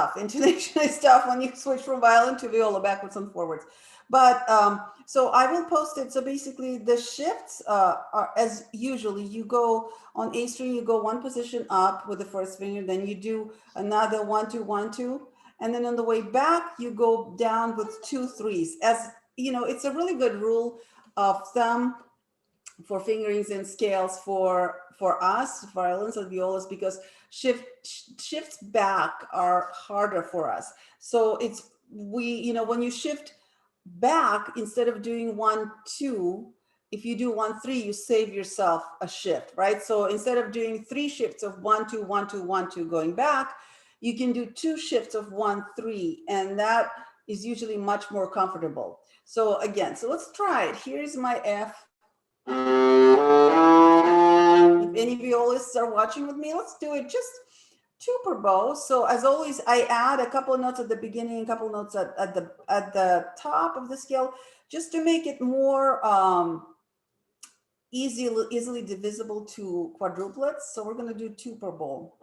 tough. Intonation is tough when you switch from violin to viola, backwards and forwards. But so I will post it. So basically the shifts are as usually, you go on A string, you go one position up with the first finger, then you do another 1, 2, 1, 2. And then on the way back, you go down with 2 3s. As you know, it's a really good rule of thumb for fingerings and scales for us, violins and violas, because shifts back are harder for us. So it's, when you shift back, instead of doing 1 2, if you do 1 3, you save yourself a shift, right? So instead of doing 3 shifts of 1 2 1 2 1 2 going back, you can do 2 shifts of 1 3, and that is usually much more comfortable. So again, so let's try it. Here's my F. If any violists are watching with me, let's do it just 2 per bow. So as always, I add a couple of notes at the beginning, a couple of notes at the top of the scale, just to make it more easily divisible to quadruplets. So we're going to do 2 per bow.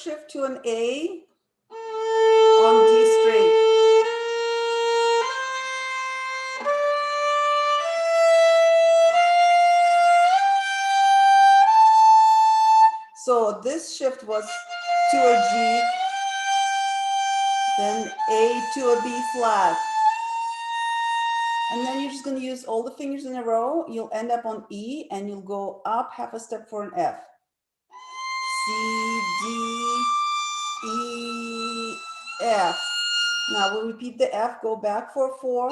Shift to an A on D string. So this shift was to a G, then A to a B flat. And then you're just going to use all the fingers in a row. You'll end up on E, and you'll go up half a step for an F. C, D, E, F. Now we'll repeat the F, go back for 4.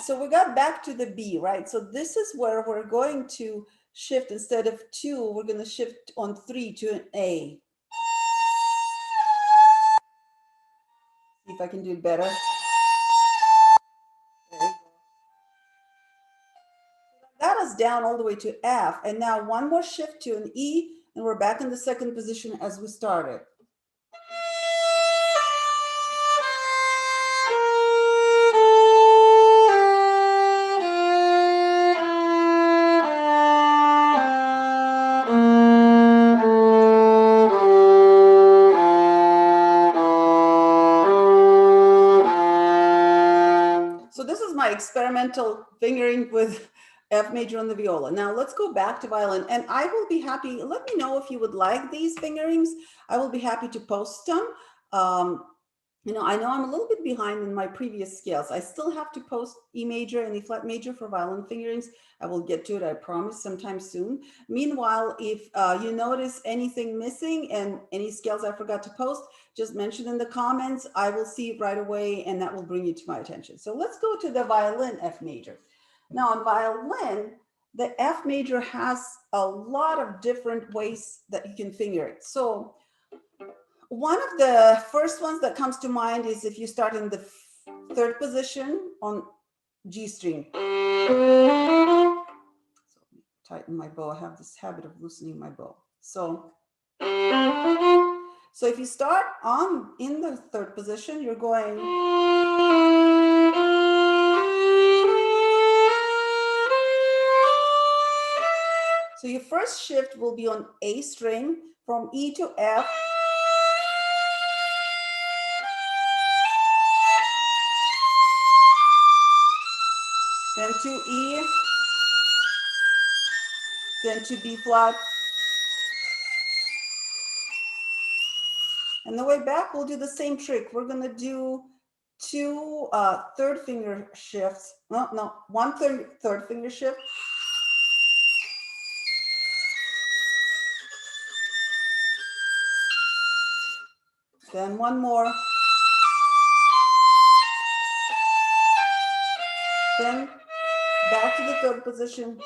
So we got back to the B, right? So this is where we're going to shift. Instead of 2, we're going to shift on 3 to an A. See if I can do it better. Got us down all the way to F, and now one more shift to an E, and we're back in the second position as we started. So this is my experimental fingering with F major on the viola. Now let's go back to violin, and I will be happy. Let me know if you would like these fingerings. I will be happy to post them. I know I'm a little bit behind in my previous scales. I still have to post E major and E flat major for violin fingerings. I will get to it, I promise, sometime soon. Meanwhile, if you notice anything missing and any scales I forgot to post, just mention in the comments. I will see it right away, and that will bring you to my attention. So let's go to the violin F major. Now on violin, the F major has a lot of different ways that you can finger it. So one of the first ones that comes to mind is if you start in the 3rd position on G string. So tighten my bow. I have this habit of loosening my bow. So if you start in the 3rd position, you're going. So your first shift will be on A string from E to F. Then to E, then to B flat. And the way back, we'll do the same trick. We're going to do 2 third finger shifts. No, 1 third finger shift. Then 1 more. Then back to the 3rd position.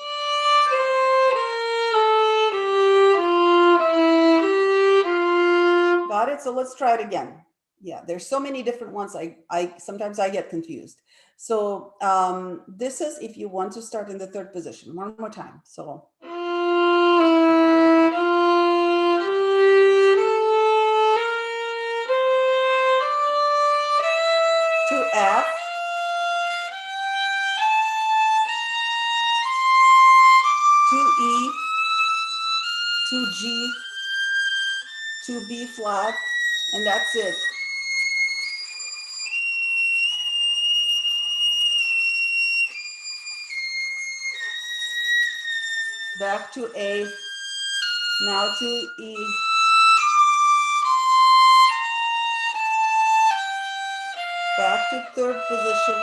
Got it? So let's try it again. Yeah, there's so many different ones. Sometimes I get confused. So this is if you want to start in the 3rd position. One more time. So G to B flat, and that's it. Back to A, now to E. Back to third position.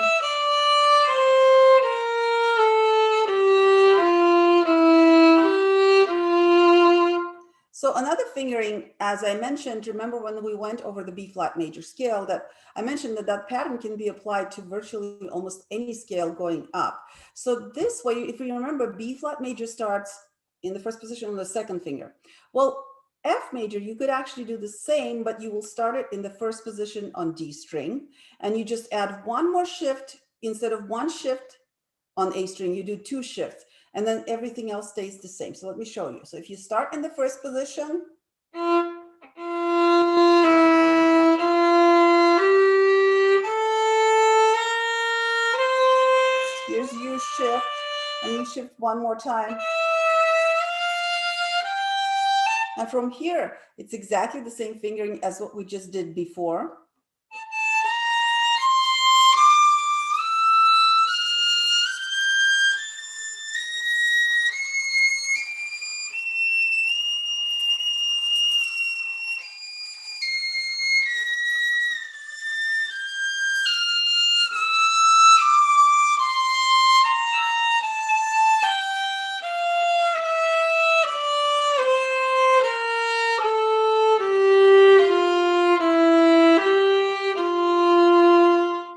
So another fingering, as I mentioned, remember when we went over the B flat major scale, that I mentioned that that pattern can be applied to virtually almost any scale going up. So this way, if you remember, B flat major starts in the first position on the second finger. Well, F major, you could actually do the same, but you will start it in the first position on D string, and you just add one more shift. Instead of one shift on A string, you do two shifts, and then everything else stays the same. So let me show you. So if you start in the first position, here's your shift, and you shift one more time. And from here, it's exactly the same fingering as what we just did before.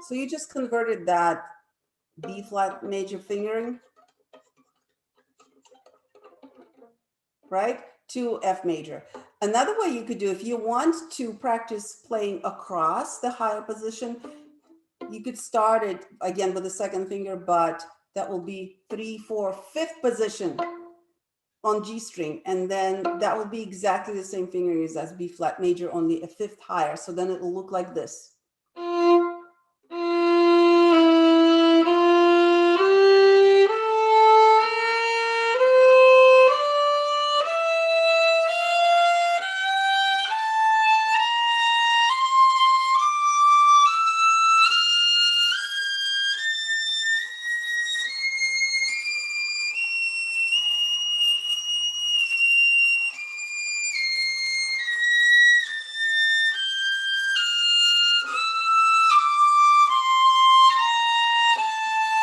So you just converted that B flat major fingering, right, to F major. Another way you could do, if you want to practice playing across the higher position, you could start it again with the second finger, but that will be 3, 4, 5th position on G string. And then that will be exactly the same fingerings as B flat major, only a 5th higher. So then it will look like this.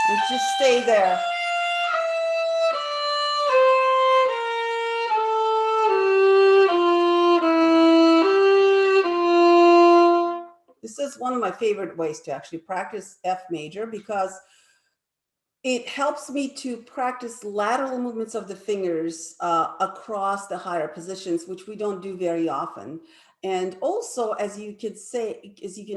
And just stay there. This is one of my favorite ways to actually practice F major, because it helps me to practice lateral movements of the fingers across the higher positions, which we don't do very often. And also, as you can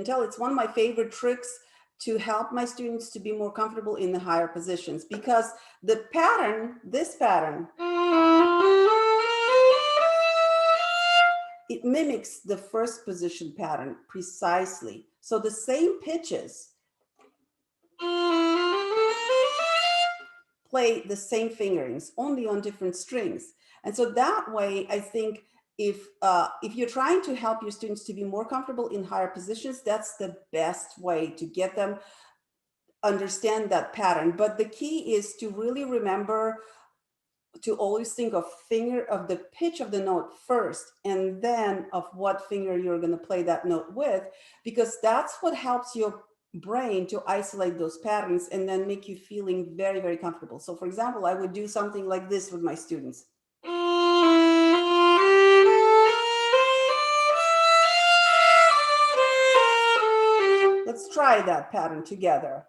tell, it's one of my favorite tricks to help my students to be more comfortable in the higher positions, because the pattern, this pattern, it mimics the first position pattern precisely. So the same pitches play the same fingerings, only on different strings. And so that way, I think if you're trying to help your students to be more comfortable in higher positions, that's the best way to get them understand that pattern. But the key is to really remember to always think of the pitch of the note first, and then of what finger you're going to play that note with, because that's what helps your brain to isolate those patterns and then make you feeling very, very comfortable. So for example, I would do something like this with my students. Let's try that pattern together.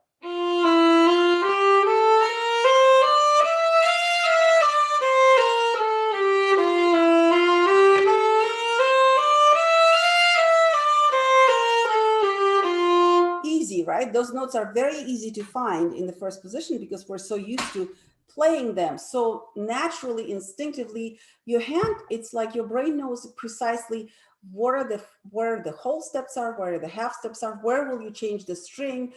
Easy, right? Those notes are very easy to find in the first position because we're so used to playing them. So naturally, instinctively, your hand, it's like your brain knows precisely where the whole steps are, where the half steps are, where will you change the string.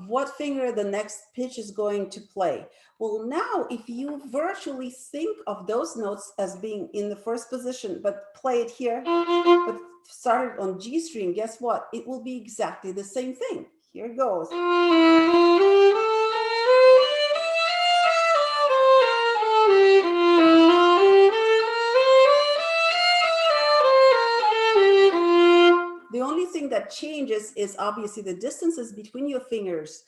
what finger the next pitch is going to play. Well, now if you virtually think of those notes as being in the first position, but play it here, but started on G string, guess what? It will be exactly the same thing. Here it goes. The only thing that changes is obviously the distances between your fingers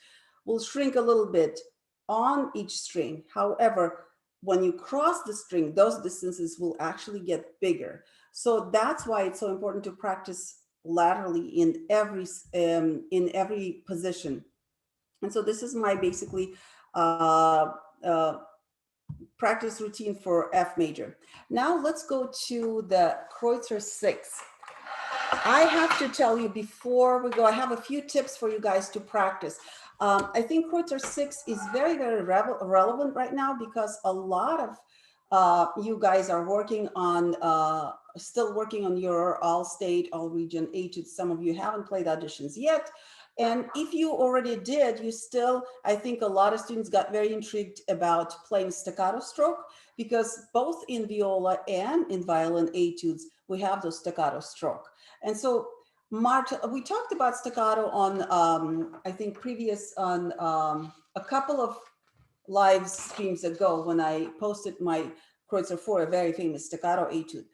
will shrink a little bit on each string. However, when you cross the string, those distances will actually get bigger. So that's why it's so important to practice laterally in every position. And so this is my basically practice routine for F major. Now let's go to the Kreutzer 6. I have to tell you before we go, I have a few tips for you guys to practice. I think Kreutzer 6 is very, very relevant right now because a lot of you guys are working on, still working on your all state, all region etudes. Some of you haven't played auditions yet. And if you already did, you still, I think a lot of students got very intrigued about playing staccato stroke because both in viola and in violin etudes, we have those staccato stroke. And so we talked about staccato on, I think previous on a couple of live streams ago when I posted my Kreutzer 4, a very famous staccato etude.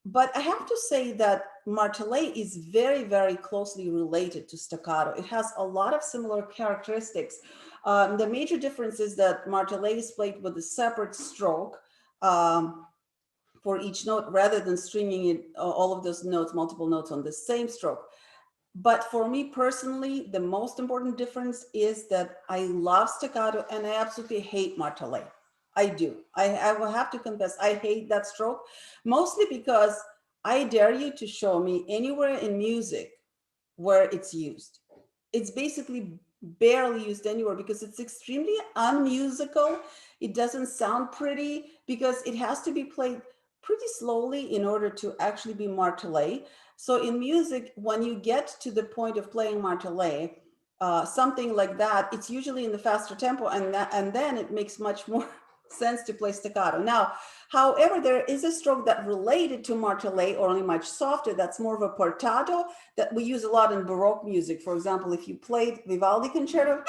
But I have to say that Martele is very, very closely related to staccato. It has a lot of similar characteristics. The major difference is that Martele is played with a separate stroke for each note rather than stringing it, all of those notes, multiple notes on the same stroke. But for me personally, the most important difference is that I love staccato and I absolutely hate Martele. I do. I will have to confess, I hate that stroke, mostly because I dare you to show me anywhere in music where it's used. It's basically barely used anywhere because it's extremely unmusical. It doesn't sound pretty because it has to be played pretty slowly in order to actually be Martele. So in music, when you get to the point of playing Martele, something like that, it's usually in the faster tempo, and then it makes much more sense to play staccato. Now, however, there is a stroke that related to Martele, or only much softer, that's more of a portato that we use a lot in Baroque music. For example, if you played Vivaldi concerto,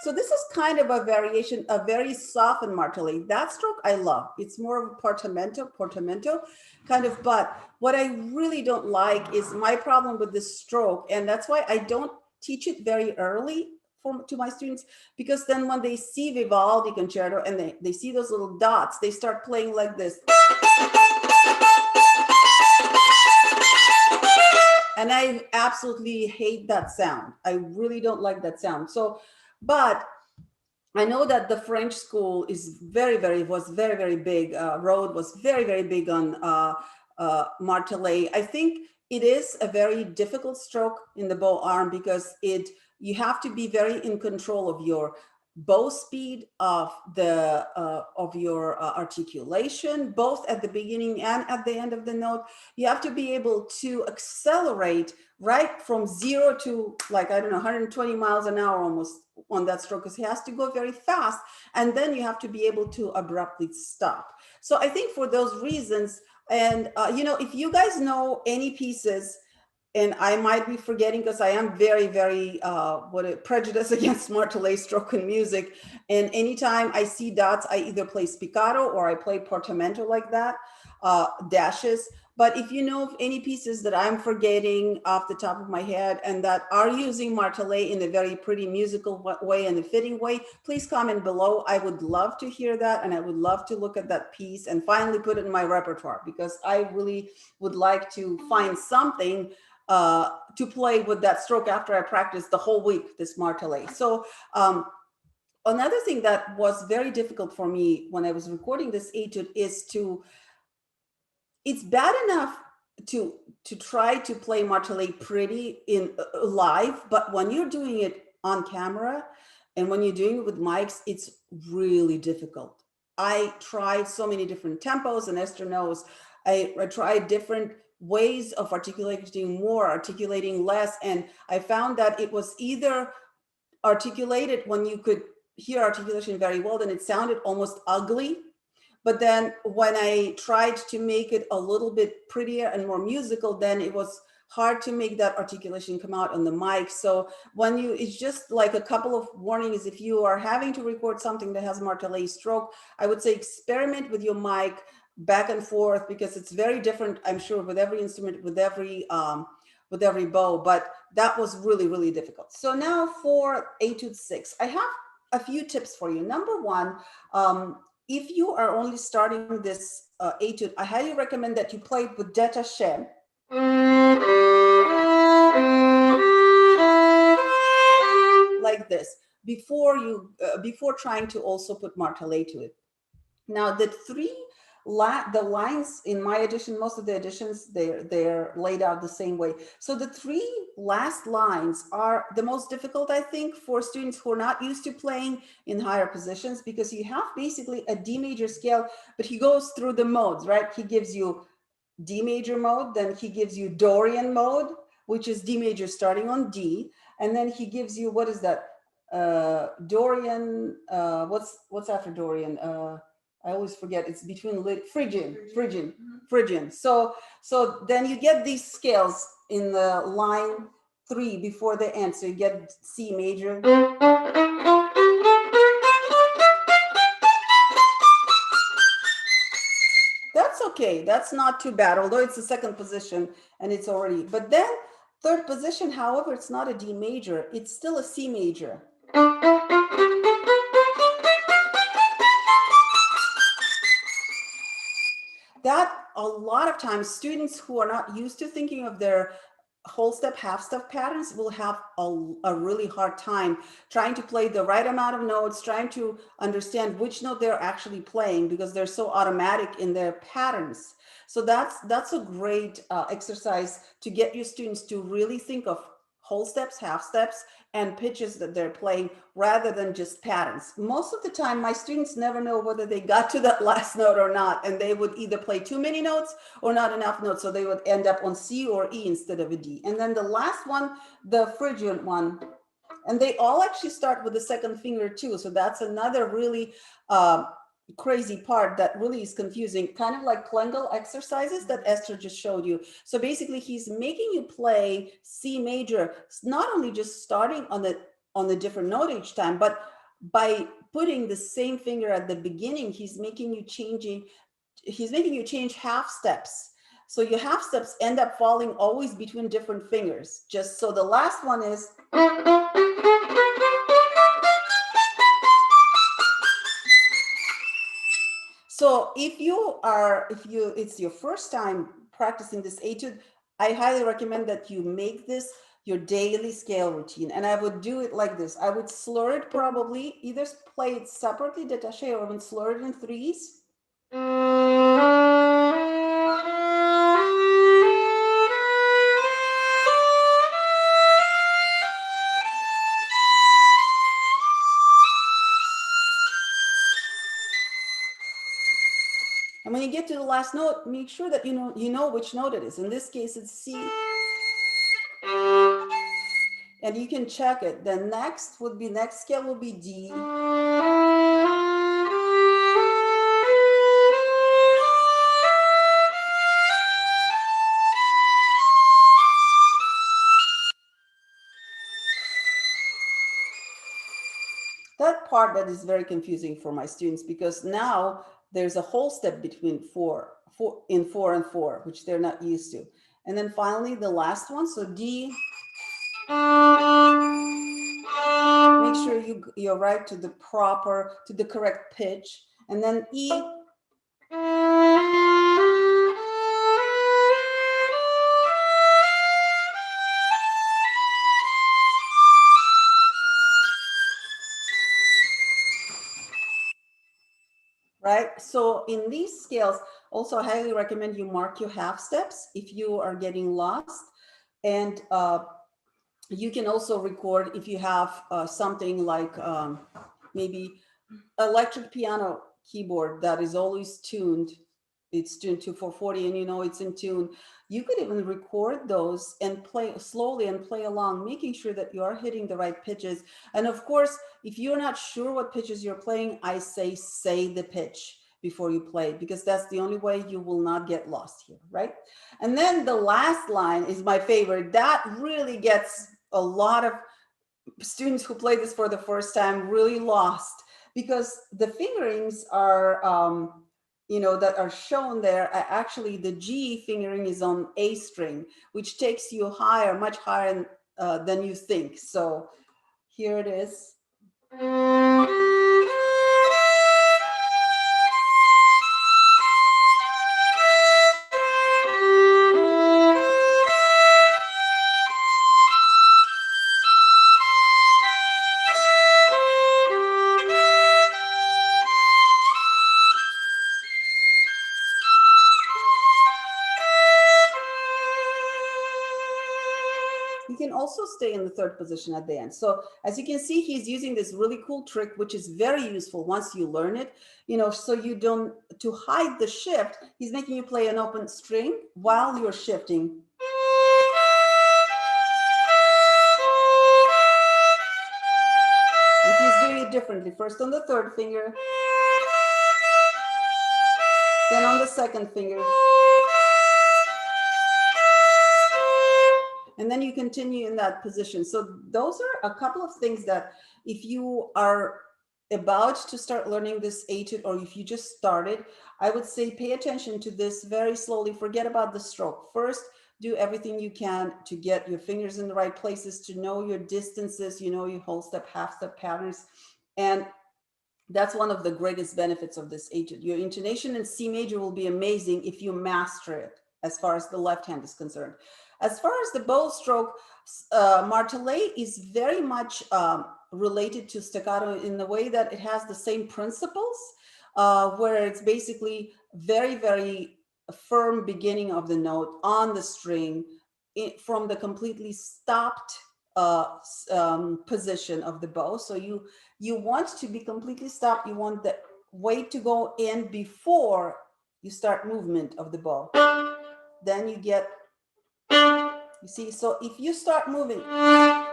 so this is kind of a variation, a very softened Martele. That stroke I love. It's more of a portamento kind of, but what I really don't like is my problem with this stroke, and that's why I don't teach it very early to my students, because then when they see Vivaldi concerto and they see those little dots, they start playing like this. And I absolutely hate that sound. I really don't like that sound. So, but I know that the French school is was very big. Rode was very big on Martele. I think it is a very difficult stroke in the bow arm because you have to be very in control of your bow speed, of your articulation, both at the beginning and at the end of the note. You have to be able to accelerate right from 0 to, like, I don't know, 120 miles an hour almost on that stroke, because he has to go very fast, and then you have to be able to abruptly stop. So I think for those reasons, and you know, if you guys know any pieces, and I might be forgetting because I am very prejudiced against Martele stroke in music, and anytime I see dots, I either play spiccato or I play portamento like that, dashes. But if you know of any pieces that I'm forgetting off the top of my head and that are using Martele in a very pretty musical way and a fitting way, please comment below. I would love to hear that, and I would love to look at that piece and finally put it in my repertoire, because I really would like to find something to play with that stroke after I practiced the whole week, this Martele. So another thing that was very difficult for me when I was recording this etude is it's bad enough to try to play Martele pretty in live, but when you're doing it on camera And when you're doing it with mics, it's really difficult. I tried so many different tempos, and Esther knows I tried different ways of articulating more, articulating less, and I found that it was either articulated when you could hear articulation very well, then it sounded almost ugly. But then when I tried to make it a little bit prettier and more musical, then it was hard to make that articulation come out on the mic. So when you, it's just like a couple of warnings. If you are having to record something that has Martele stroke, I would say experiment with your mic back and forth, because it's very different, I'm sure, with every instrument, with every bow. But that was really, really difficult. So now for Etude 6, I have a few tips for you. Number one, if you are only starting this etude, I highly recommend that you play it with détaché. Like this, before trying to also put Martele to it. Now the lines in my edition, most of the editions, they're laid out the same way. So the three last lines are the most difficult, I think, for students who are not used to playing in higher positions, because you have basically a D major scale, but he goes through the modes, right? He gives you D major mode, then he gives you Dorian mode, which is D major starting on D, and then he gives you, what is that? Dorian, what's after Dorian? I always forget. It's between Phrygian. So then you get these scales in the line 3 before the end. So you get C major. That's okay. That's not too bad, although it's the second position and it's already. But then third position, however, it's not a D major. It's still a C major. That a lot of times students who are not used to thinking of their whole step, half step patterns will have a really hard time trying to play the right amount of notes, trying to understand which note they're actually playing, because they're so automatic in their patterns. So that's a great exercise to get your students to really think of whole steps, half steps, and pitches that they're playing, rather than just patterns. Most of the time, my students never know whether they got to that last note or not, and they would either play too many notes or not enough notes, so they would end up on C or E instead of a D. And then the last one, the Phrygian one, and they all actually start with the second finger too, so that's another really crazy part that really is confusing, kind of like Klengel exercises that Esther just showed you. So basically he's making you play C major, not only just starting on the different note each time, but by putting the same finger at the beginning, he's making you change half steps. So your half steps end up falling always between different fingers. Just so the last one is, so if it's your first time practicing this etude, I highly recommend that you make this your daily scale routine. And I would do it like this. I would slur it, probably either play it separately, détaché, or even slur it in threes. And when you get to the last note, make sure that you know which note it is. In this case, it's C. And you can check it. The next scale will be D. That part that is very confusing for my students, because now there's a whole step between four and four, which they're not used to. And then finally the last one, so D. Make sure you're right to the correct pitch. And then E. Right? So in these scales, also I highly recommend you mark your half steps if you are getting lost. And You can also record if you have something like maybe electric piano keyboard that is always tuned. It's tuned to 440 and you know it's in tune. You could even record those and play slowly and play along, making sure that you are hitting the right pitches. And of course, if you're not sure what pitches you're playing, I say the pitch before you play, because that's the only way you will not get lost here, right? And then the last line is my favorite. That really gets a lot of students who play this for the first time really lost, because the fingerings are that are shown there are actually the G fingering is on A string, which takes you higher, much higher than you think. So here it is. You can also stay in the third position at the end. So as you can see, he's using this really cool trick, which is very useful once you learn it, so you don't, to hide the shift, he's making you play an open string while you're shifting. And he's doing it differently. First on the third finger, then on the second finger. And then you continue in that position. So those are a couple of things that if you are about to start learning this etude, or if you just started, I would say pay attention to this very slowly. Forget about the stroke. First, do everything you can to get your fingers in the right places, to know your distances, your whole step, half step patterns. And that's one of the greatest benefits of this etude. Your intonation in C major will be amazing if you master it, as far as the left hand is concerned. As far as the bow stroke, Martele is very much related to staccato in the way that it has the same principles, where it's basically very, very firm beginning of the note on the string from the completely stopped position of the bow. So you want to be completely stopped. You want the weight to go in before you start movement of the bow. Then you get, you see, so if you start moving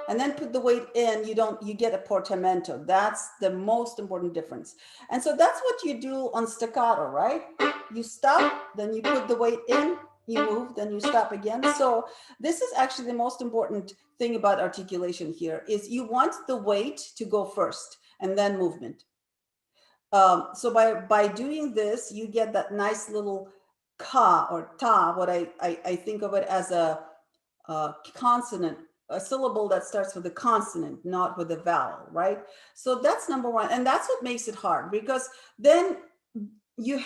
and then put the weight in, you get a portamento. That's the most important difference. And so that's what you do on staccato, right? You stop, then you put the weight in, you move, then you stop again. So this is actually the most important thing about articulation here, is you want the weight to go first and then movement. So by doing this, you get that nice little ka or ta, what I think of it as a consonant, a syllable that starts with a consonant, not with a vowel, right? So that's number one. And that's what makes it hard, because then you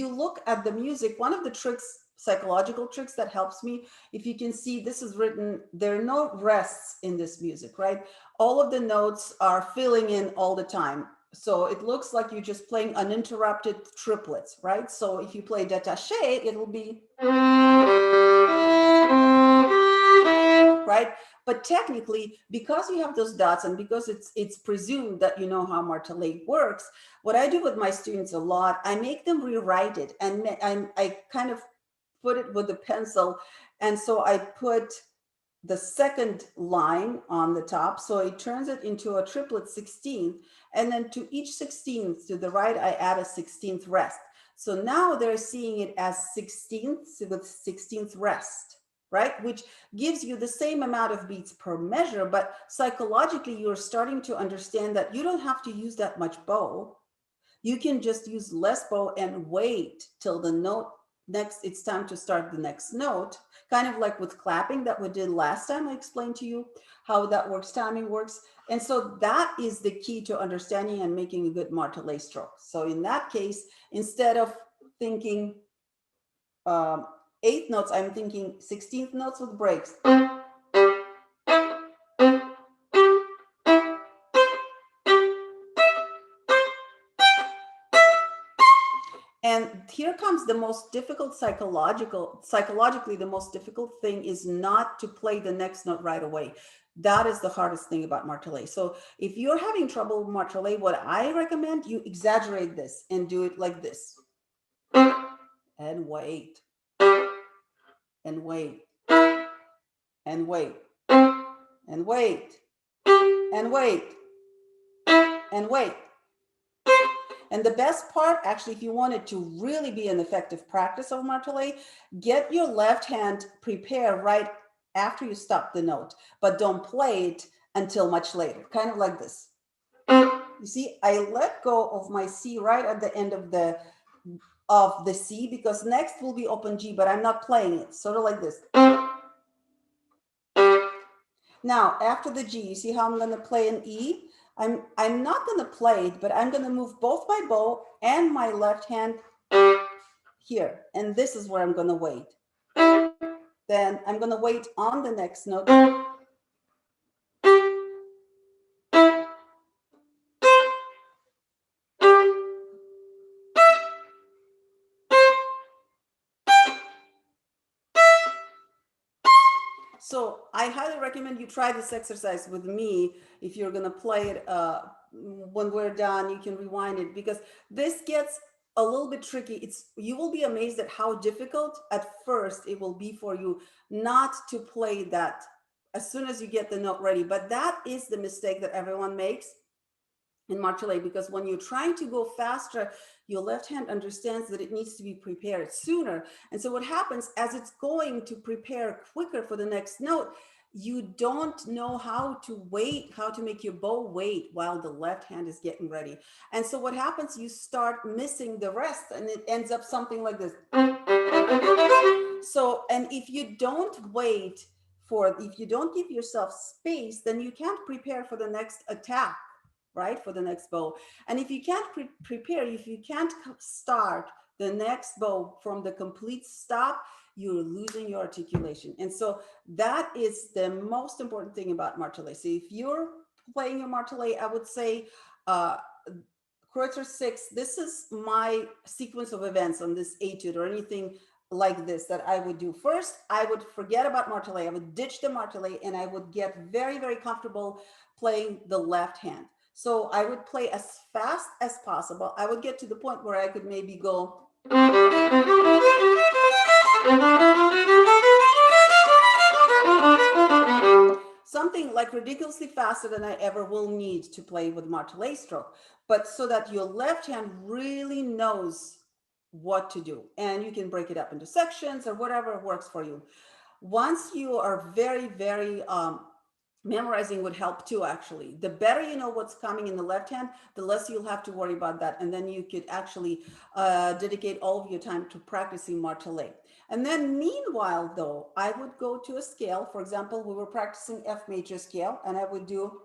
look at the music. One of the tricks, psychological tricks that helps me, if you can see, this is written, there are no rests in this music, right? All of the notes are filling in all the time. So it looks like you're just playing uninterrupted triplets, right? So if you play détaché, it'll be, right? But technically, because you have those dots and because it's presumed that you know how Martele works, what I do with my students a lot, I make them rewrite it, and I kind of put it with a pencil. And so I put the second line on the top, so it turns it into a triplet 16th, and then to each 16th to the right, I add a 16th rest. So now they're seeing it as 16th with 16th rest, right? Which gives you the same amount of beats per measure, but psychologically, you're starting to understand that you don't have to use that much bow. You can just use less bow and wait till the note next, it's time to start the next note, kind of like with clapping that we did last time. I explained to you how that works, timing works. And so that is the key to understanding and making a good Martele stroke. So in that case, instead of thinking eighth notes, I'm thinking 16th notes with breaks. And here comes the most difficult psychologically, the most difficult thing is not to play the next note right away. That is the hardest thing about Martele. So if you're having trouble with Martele, what I recommend, you exaggerate this and do it like this. And wait. And wait. And wait. And wait. And wait. And wait. And the best part, actually, if you want it to really be an effective practice of Martele, get your left hand prepared right after you stop the note, but don't play it until much later, kind of like this. You see, I let go of my C right at the end of the C, because next will be open G, but I'm not playing it, sort of like this. Now, after the G, you see how I'm going to play an E? I'm not going to play it, but I'm going to move both my bow and my left hand here. And this is where I'm going to wait. Then I'm going to wait on the next note. So I highly recommend you try this exercise with me. If you're going to play it when we're done, you can rewind it, because this gets a little bit tricky. You will be amazed at how difficult at first it will be for you not to play that as soon as you get the note ready. But that is the mistake that everyone makes in Martele, because when you're trying to go faster, your left hand understands that it needs to be prepared sooner. And so what happens, as it's going to prepare quicker for the next note, you don't know how to wait, how to make your bow wait while the left hand is getting ready. And so what happens, you start missing the rest, and it ends up something like this. So, and if you don't if you don't give yourself space, then you can't prepare for the next attack, right? For the next bow. And if you can't prepare, if you can't start the next bow from the complete stop, you're losing your articulation. And so that is the most important thing about Martele. So if you're playing your Martele, I would say Kreutzer 6, this is my sequence of events on this etude, or anything like this that I would do. First, I would forget about Martele. I would ditch the Martele, and I would get very, very comfortable playing the left hand. So I would play as fast as possible. I would get to the point where I could maybe go. Something like ridiculously faster than I ever will need to play with Martele stroke, but so that your left hand really knows what to do. And you can break it up into sections or whatever works for you. Once you are very, very memorizing would help too, actually. The better you know what's coming in the left hand, the less you'll have to worry about that. And then you could actually dedicate all of your time to practicing Martele. And then meanwhile, though, I would go to a scale. For example, we were practicing F major scale, and I would do.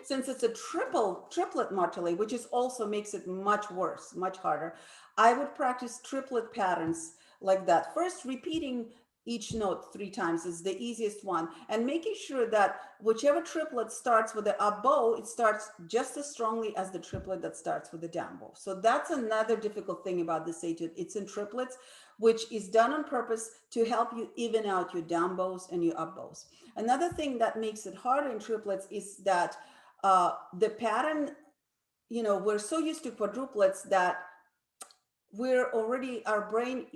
Since it's a triplet Martele, which is also makes it much worse, much harder, I would practice triplet patterns like that. First, repeating each note 3 times is the easiest one, and making sure that whichever triplet starts with the up bow, it starts just as strongly as the triplet that starts with the down bow. So that's another difficult thing about this etude. It's in triplets, which is done on purpose to help you even out your down bows and your up bows. Another thing that makes it harder in triplets is that the pattern, we're so used to quadruplets that our brain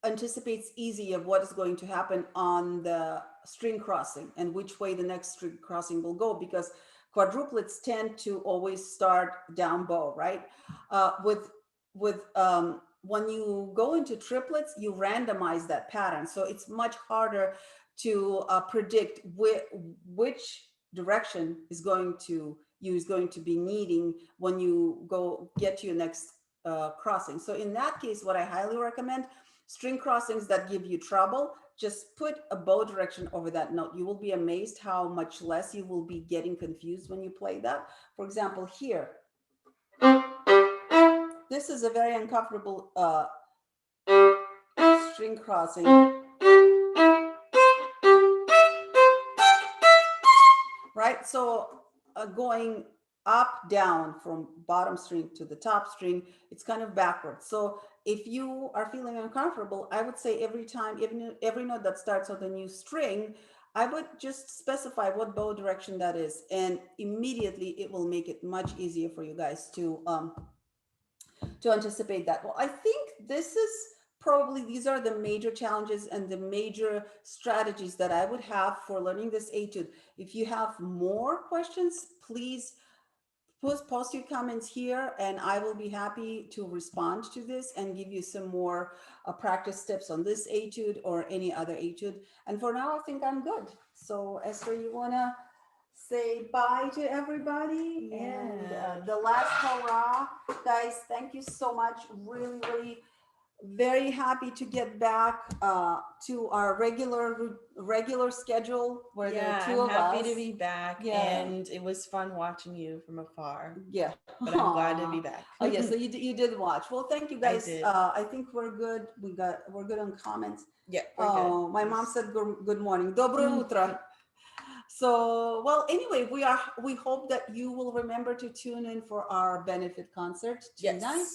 anticipates easy of what is going to happen on the string crossing and which way the next string crossing will go, because quadruplets tend to always start down bow, right? When you go into triplets, you randomize that pattern, so it's much harder to predict which direction is going to be needing when you go get to your next crossing. So in that case, what I highly recommend, string crossings that give you trouble, just put a bow direction over that note. You will be amazed how much less you will be getting confused when you play that. For example, here, this is a very uncomfortable string crossing. right? So going up, down from bottom string to the top string, it's kind of backwards. So if you are feeling uncomfortable, I would say every time, even every note that starts with a new string, I would just specify what bow direction that is, and immediately it will make it much easier for you guys to anticipate that. Well, I think this is probably, these are the major challenges and the major strategies that I would have for learning this etude. If you have more questions, please post your comments here, and I will be happy to respond to this and give you some more practice tips on this etude or any other etude. And for now, I think I'm good. So Esther, you want to say bye to everybody? And the last hurrah, guys, thank you so much. Really, really very happy to get back to our regular schedule where there are two I'm of happy us. to be back, and it was fun watching you from afar. Yeah, but I'm glad to be back. Oh yeah, so you did watch. Well, thank you guys. did. I think we're good. We're good on comments. Yeah, we're good. My mom said good morning. Dobro utro. So, well, anyway, we hope that you will remember to tune in for our benefit concert tonight.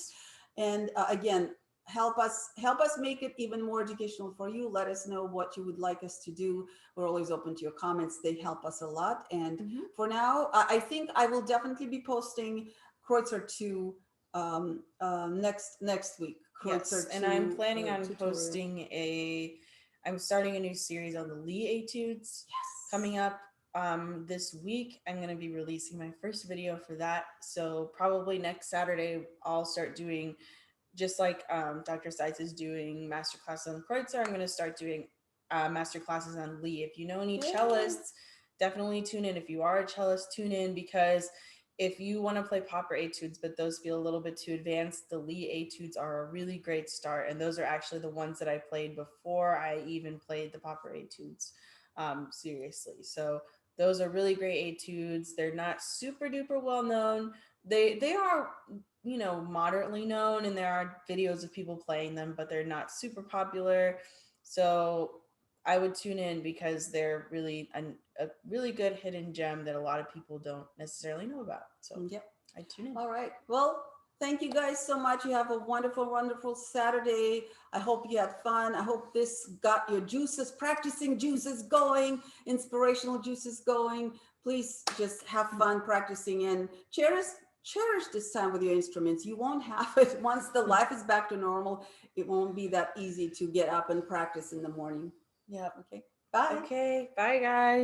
And again, help us make it even more educational for you. Let us know what you would like us to do. We're always open to your comments. They help us a lot. And for now, I think I will definitely be posting Kreutzer 2 next week. Kreutzer 2, and I'm planning on tutorial. posting I'm starting a new series on the Lee etudes coming up this week. I'm going to be releasing my first video for that. So probably next Saturday, I'll start doing, just like Dr. Seitz is doing masterclass on Kreutzer, I'm going to start doing masterclasses on Lee. If you know any cellists, definitely tune in. If you are a cellist, tune in, because if you want to play proper etudes, but those feel a little bit too advanced, the Lee etudes are a really great start. And those are actually the ones that I played before I even played the proper etudes seriously. So those are really great etudes. They're not super duper well known. They are, moderately known, and there are videos of people playing them, but they're not super popular. So I would tune in, because they're really a really good hidden gem that a lot of people don't necessarily know about. So I tune in. All right. Well, thank you guys so much. You have a wonderful, wonderful Saturday. I hope you had fun. I hope this got your practicing juices going, inspirational juices going. Please just have fun practicing and cherish this time with your instruments. You won't have it once the life is back to normal. It won't be that easy to get up and practice in the morning. Yeah. Okay. Bye. Okay. Bye, guys.